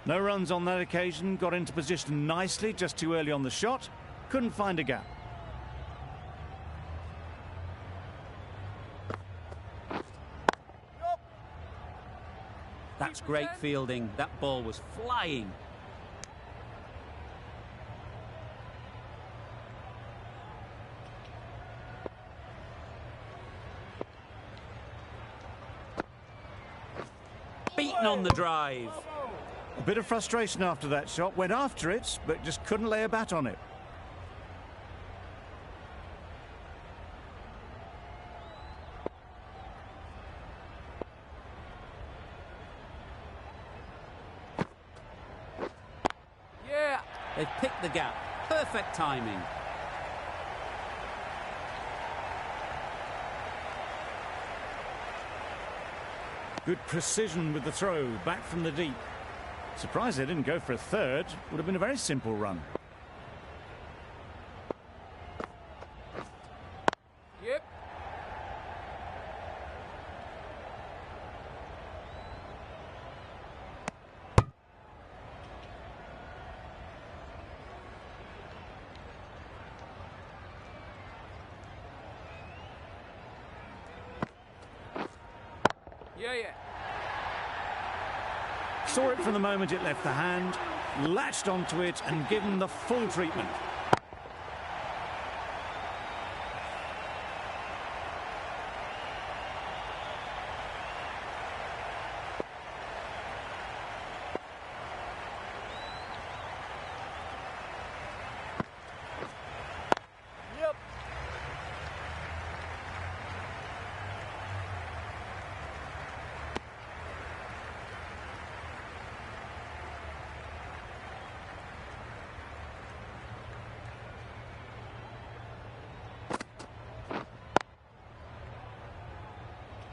Speaker 2: No runs on that occasion, got into position nicely, just too early on the shot. Couldn't find a gap.
Speaker 1: That's great fielding. That ball was flying. Beaten on the drive.
Speaker 2: A bit of frustration after that shot, went after it, but just couldn't lay a bat on it.
Speaker 3: Yeah.
Speaker 1: They've picked the gap. Perfect timing.
Speaker 2: Good precision with the throw, back from the deep. Surprised they didn't go for a third. Would have been a very simple run.
Speaker 3: Yep. Yeah.
Speaker 2: Saw it from the moment it left the hand, latched onto it and given the full treatment.
Speaker 3: Yep.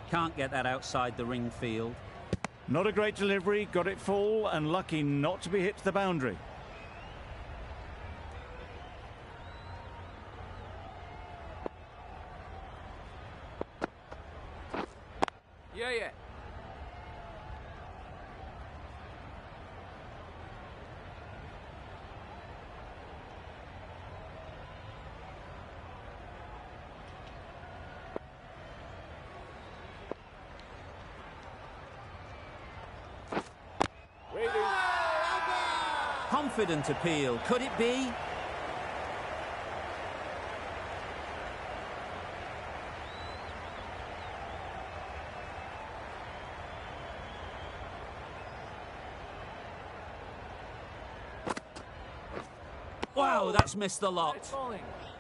Speaker 1: Can't get that outside the ring field.
Speaker 2: Not a great delivery, got it full and lucky not to be hit to the boundary.
Speaker 3: Yeah.
Speaker 1: Confident appeal. Could it be? Wow, that's missed the lot.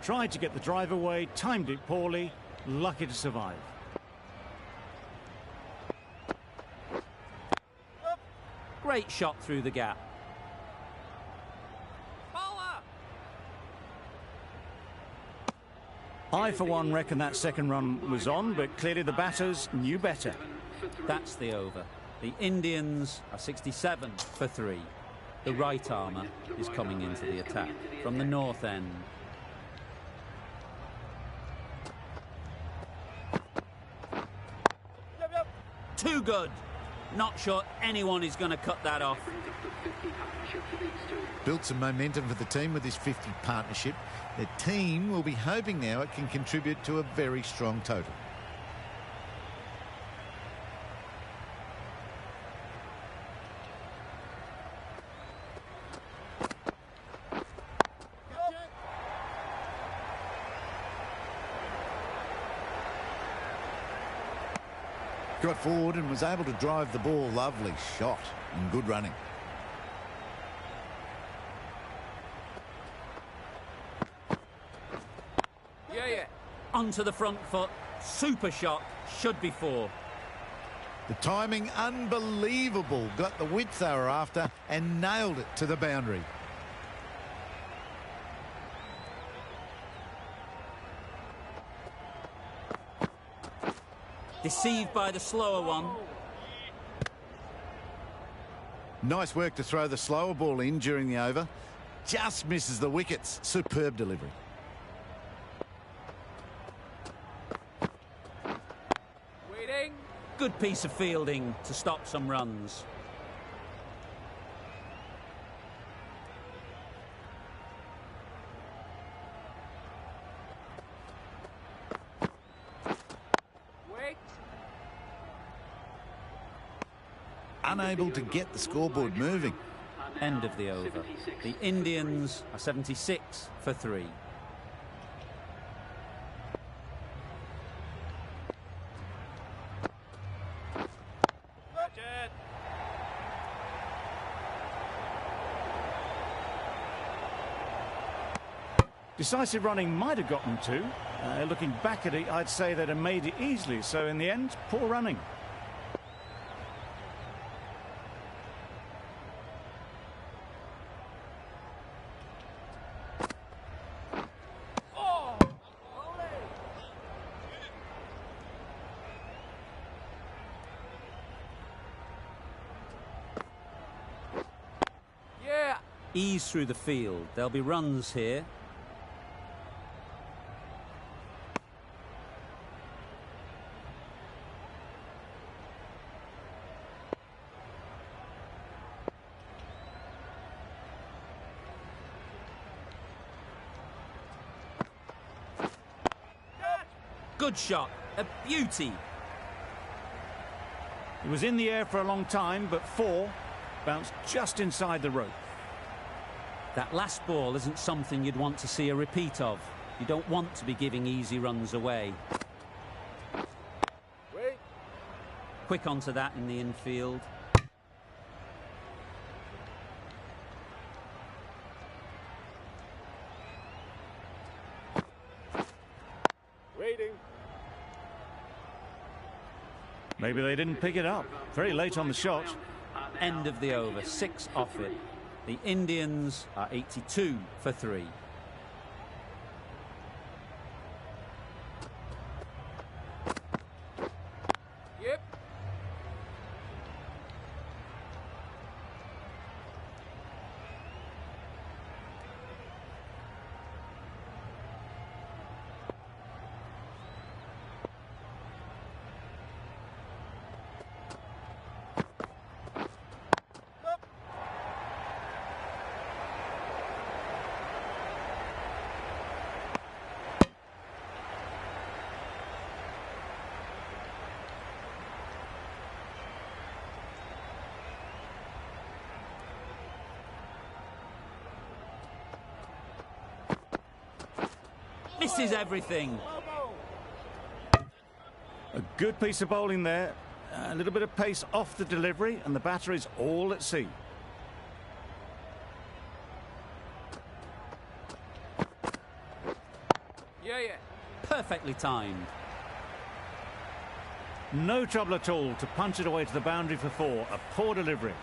Speaker 2: Tried to get the drive away, timed it poorly, lucky to survive.
Speaker 1: Great shot through the gap.
Speaker 2: I, for one, reckon that second run was on, but clearly the batters knew better.
Speaker 1: That's the over. The Indians are 67 for 3. The right armour is coming into the attack from the north end. Too good. Not sure anyone is going to cut that off.
Speaker 8: Built some momentum for the team with this 50 partnership. The team will be hoping now it can contribute to a very strong total. Got forward and was able to drive the ball. Lovely shot and good running.
Speaker 3: Yeah.
Speaker 1: Onto the front foot. Super shot. Should be 4.
Speaker 8: The timing unbelievable. Got the width they were after and nailed it to the boundary.
Speaker 1: Deceived by the slower one.
Speaker 8: Nice work to throw the slower ball in during the over. Just misses the wickets. Superb delivery.
Speaker 3: Waiting.
Speaker 1: Good piece of fielding to stop some runs.
Speaker 8: Unable to get the scoreboard moving.
Speaker 1: End of the over. The Indians are 76 for 3.
Speaker 2: Decisive running might have gotten 2. Looking back at it, I'd say they'd have made it easily. So in the end, poor running.
Speaker 1: Ease through the field. There'll be runs here. Good shot. A beauty.
Speaker 2: It was in the air for a long time, but 4 bounced just inside the rope.
Speaker 1: That last ball isn't something you'd want to see a repeat of. You don't want to be giving easy runs away.
Speaker 3: Wait.
Speaker 1: Quick onto that in the infield.
Speaker 3: Waiting.
Speaker 2: Maybe they didn't pick it up. Very late on the shot.
Speaker 1: End of the over. 6 off it. The Indians are 82 for 3.
Speaker 3: Yep.
Speaker 1: misses everything.
Speaker 2: A good piece of bowling there. A little bit of pace off the delivery, and the batter is all at sea.
Speaker 3: Yeah, yeah.
Speaker 1: Perfectly timed.
Speaker 2: No trouble at all to punch it away to the boundary for 4. A poor delivery.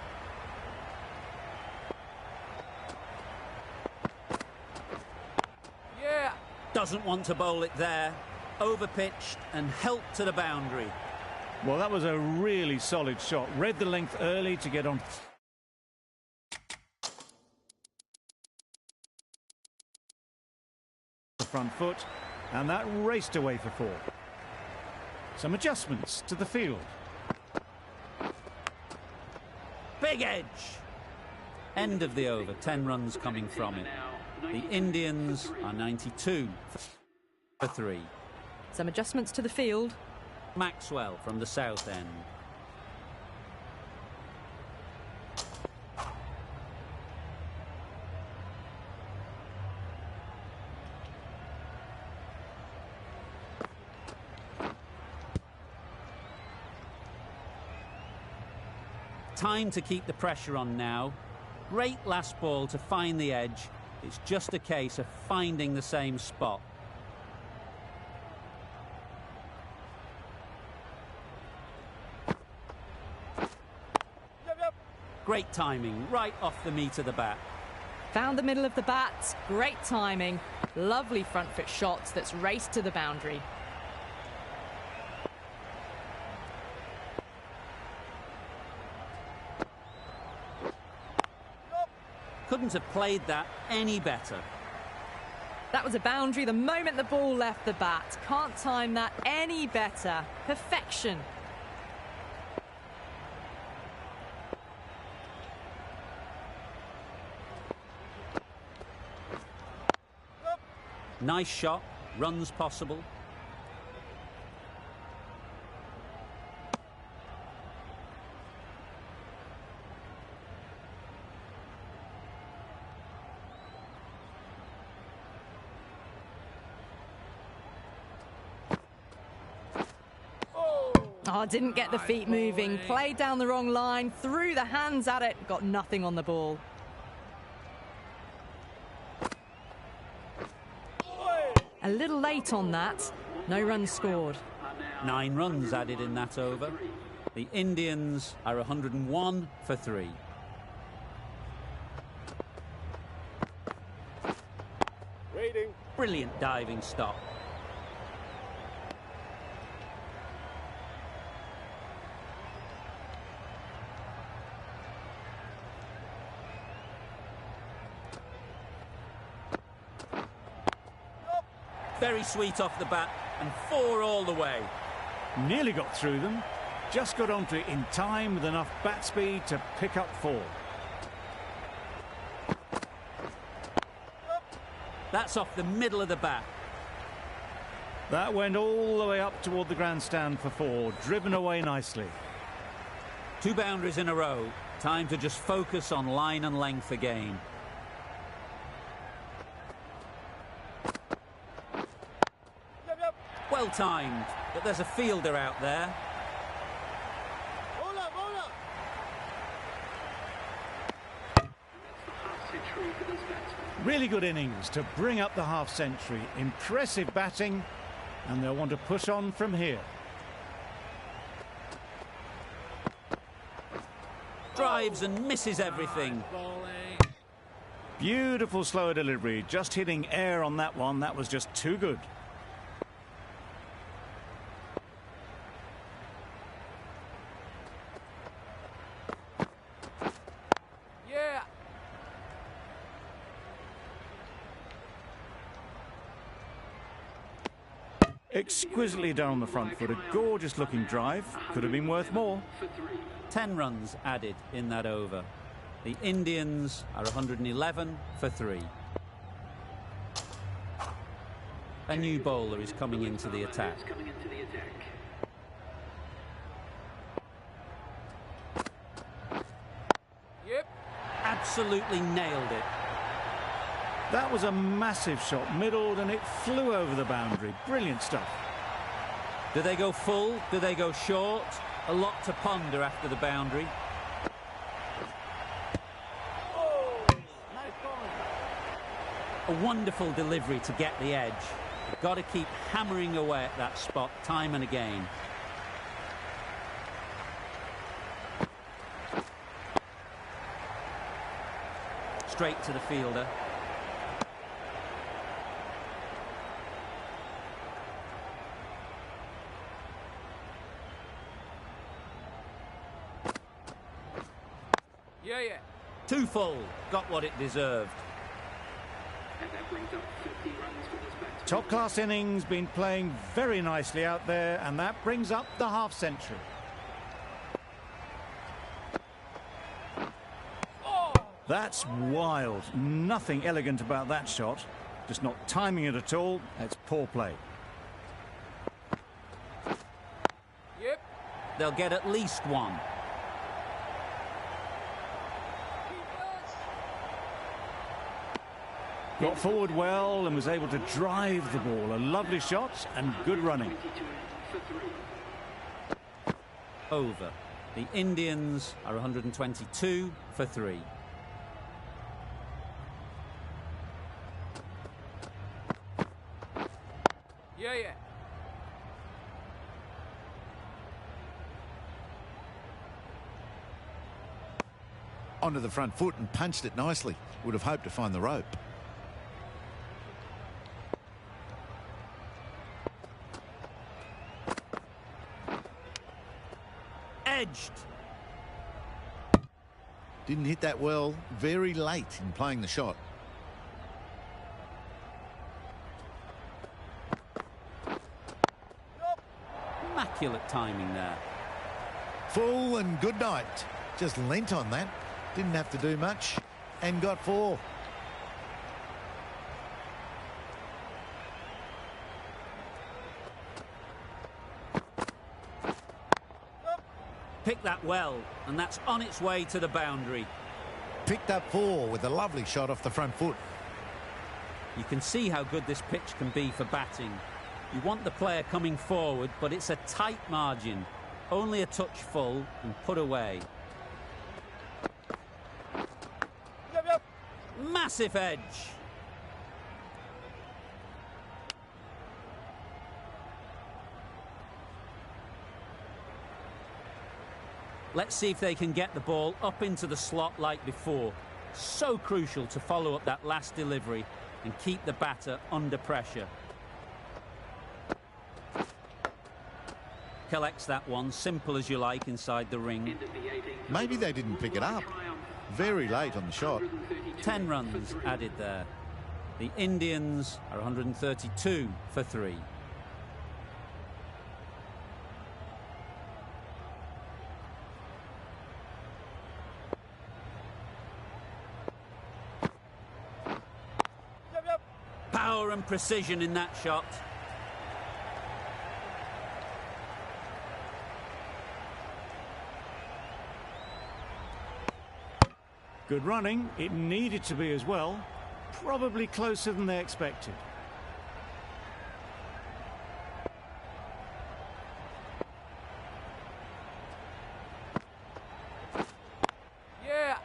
Speaker 3: Yeah.
Speaker 1: Doesn't want to bowl it there. Overpitched and helped to the boundary.
Speaker 2: Well, that was a really solid shot. Read the length early to get on the front foot, and that raced away for 4. Some adjustments to the field.
Speaker 1: Big edge. End of the over. 10 runs coming from it. The Indians are 92 for 3.
Speaker 6: Some adjustments to the field.
Speaker 1: Maxwell from the south end. Time to keep the pressure on now. Great last ball to find the edge. It's just a case of finding the same spot. Great timing, right off the meat of the bat.
Speaker 6: Found the middle of the bat. Great timing. Lovely front foot shots that's raced to the boundary.
Speaker 1: Couldn't have played that any better.
Speaker 6: That was a boundary the moment the ball left the bat. Can't time that any better. Perfection.
Speaker 1: Nice shot, runs possible.
Speaker 6: Oh, didn't get the feet moving. Played down the wrong line, threw the hands at it, got nothing on the ball. A little late on that. No runs scored.
Speaker 1: 9 runs added in that over. The Indians are 101 for 3.
Speaker 3: Waiting.
Speaker 1: Brilliant diving stop. Very sweet off the bat, and 4 all the way.
Speaker 2: Nearly got through them. Just got onto it in time with enough bat speed to pick up 4.
Speaker 1: That's off the middle of the bat.
Speaker 2: That went all the way up toward the grandstand for 4. Driven away nicely.
Speaker 1: 2 boundaries in a row. Time to just focus on line and length again. Well timed, but there's a fielder out there.
Speaker 7: Bola, bola.
Speaker 5: Half-century for this batsman.
Speaker 2: Really good innings to bring up the half-century. Impressive batting, and they'll want to push on from here.
Speaker 1: Drives and misses everything.
Speaker 2: Beautiful slower delivery. Just hitting air on that one. That was just too good.
Speaker 3: Yeah.
Speaker 2: Exquisitely done on the front foot. A gorgeous looking drive. Could have been worth more.
Speaker 5: For 3.
Speaker 1: 10 runs added in that over. The Indians are 111 for 3. A new bowler is coming into the attack.
Speaker 5: Coming into the attack.
Speaker 3: Yep.
Speaker 1: Absolutely nailed it.
Speaker 2: That was a massive shot, middled, and it flew over the boundary. Brilliant stuff.
Speaker 1: Do they go full? Do they go short? A lot to ponder after the boundary. A wonderful delivery to get the edge. You've got to keep hammering away at that spot time and again. Straight to the fielder.
Speaker 3: Yeah, yeah.
Speaker 1: Too full. Got what it deserved.
Speaker 5: And that brings up 50 runs for this batsman.
Speaker 2: Top-class innings, been playing very nicely out there, and that brings up the half-century. That's wild. Nothing elegant about that shot. Just not timing it at all. That's poor play.
Speaker 3: Yep.
Speaker 1: They'll get at least one.
Speaker 2: Got forward well and was able to drive the ball. A lovely shot and good running.
Speaker 5: 22 for 3.
Speaker 1: Over. The Indians are 122 for 3.
Speaker 3: Yeah, yeah.
Speaker 8: Onto the front foot and punched it nicely. Would have hoped to find the rope.
Speaker 1: Edged.
Speaker 8: Didn't hit that well. Very late in playing the shot.
Speaker 1: Immaculate timing there.
Speaker 8: Full and good night. Just leant on that. Didn't have to do much and got 4.
Speaker 1: Picked that well, and that's on its way to the boundary.
Speaker 8: Picked up 4 with a lovely shot off the front foot.
Speaker 1: You can see how good this pitch can be for batting. You want the player coming forward, but it's a tight margin. Only a touch full and put away.
Speaker 3: Yep.
Speaker 1: Massive edge. Let's see if they can get the ball up into the slot like before. So crucial to follow up that last delivery and keep the batter under pressure. Collects that one, simple as you like, inside the ring.
Speaker 8: Maybe they didn't pick it up. Very late on the shot.
Speaker 1: 10 runs added there. The Indians are 132 for 3.
Speaker 3: Yep.
Speaker 1: Power and precision in that shot.
Speaker 2: Good running. It needed to be as well. Probably closer than they expected.
Speaker 3: Yeah.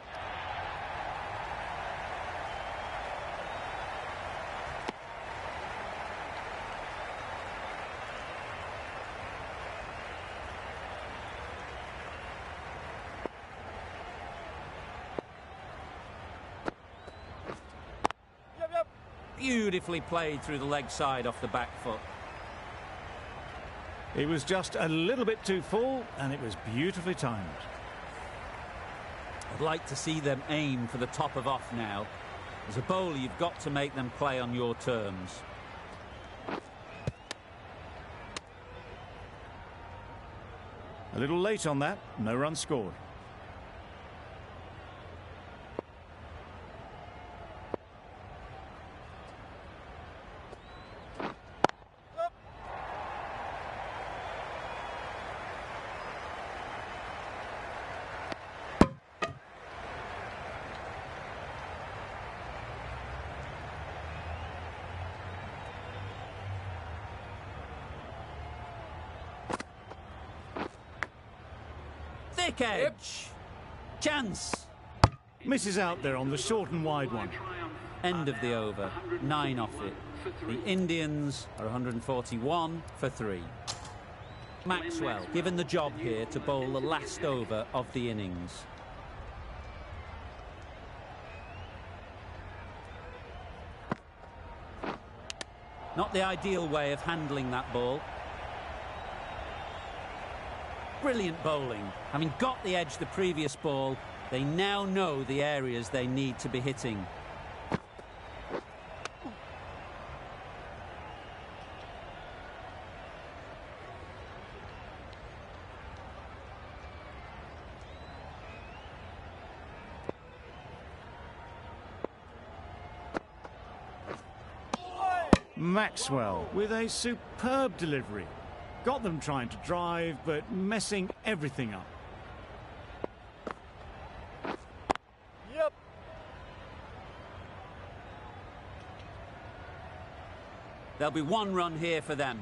Speaker 3: Yep.
Speaker 1: Beautifully played through the leg side off the back foot.
Speaker 2: It was just a little bit too full, and it was beautifully timed.
Speaker 1: I'd like to see them aim for the top of off now. As a bowler, you've got to make them play on your terms.
Speaker 2: A little late on that. No run scored.
Speaker 1: Thick edge. Chance.
Speaker 2: Misses out there on the short and wide one.
Speaker 1: End of the over. 9 off it. The Indians are 141 for 3. Maxwell given the job here to bowl the last over of the innings. Not the ideal way of handling that ball. Brilliant bowling. Having got the edge the previous ball, they now know the areas they need to be hitting.
Speaker 2: Maxwell with a superb delivery. Got them trying to drive, but messing everything up.
Speaker 3: Yep.
Speaker 1: There'll be 1 run here for them.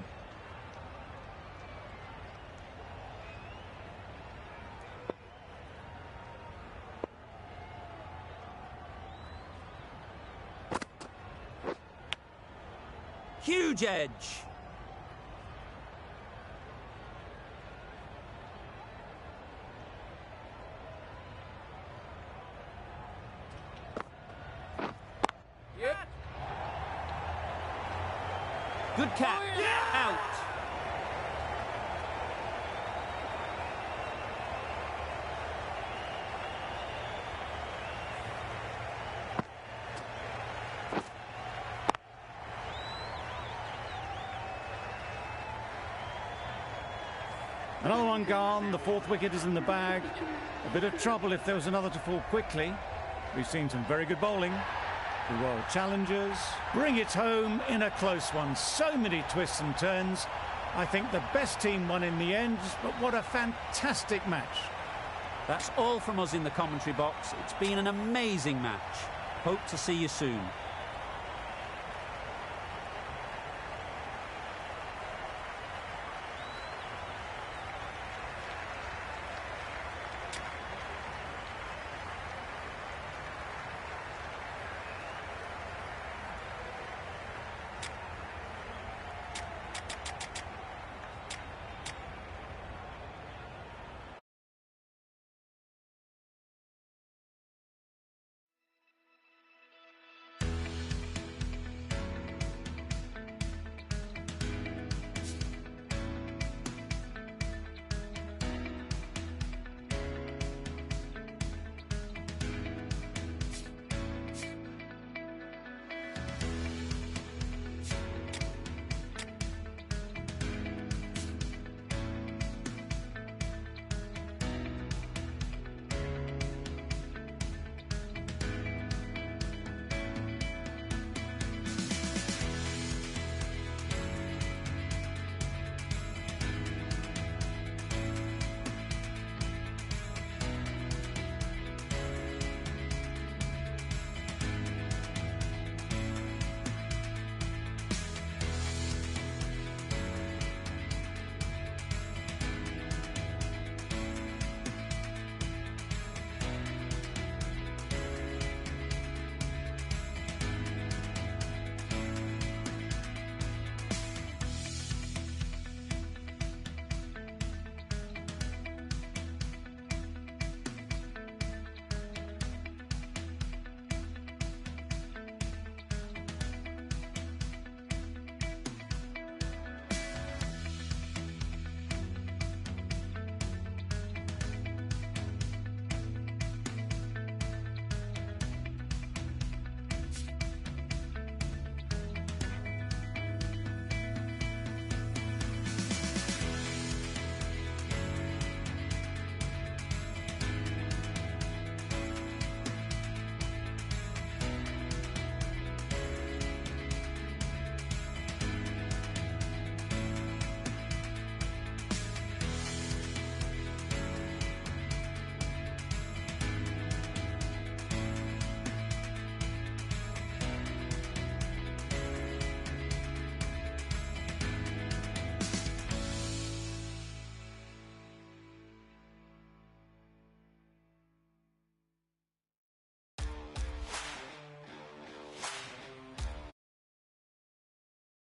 Speaker 1: Huge edge.
Speaker 3: Yep.
Speaker 1: Good catch.
Speaker 3: Oh, yeah.
Speaker 1: Out.
Speaker 2: Another one gone. The 4th wicket is in the bag. A bit of trouble if there was another to fall quickly. We've seen some very good bowling. The Royal Challengers bring it home in a close one. So many twists and turns. I think the best team won in the end, but what a fantastic match.
Speaker 1: That's all from us in the commentary box. It's been an amazing match. Hope to see you soon.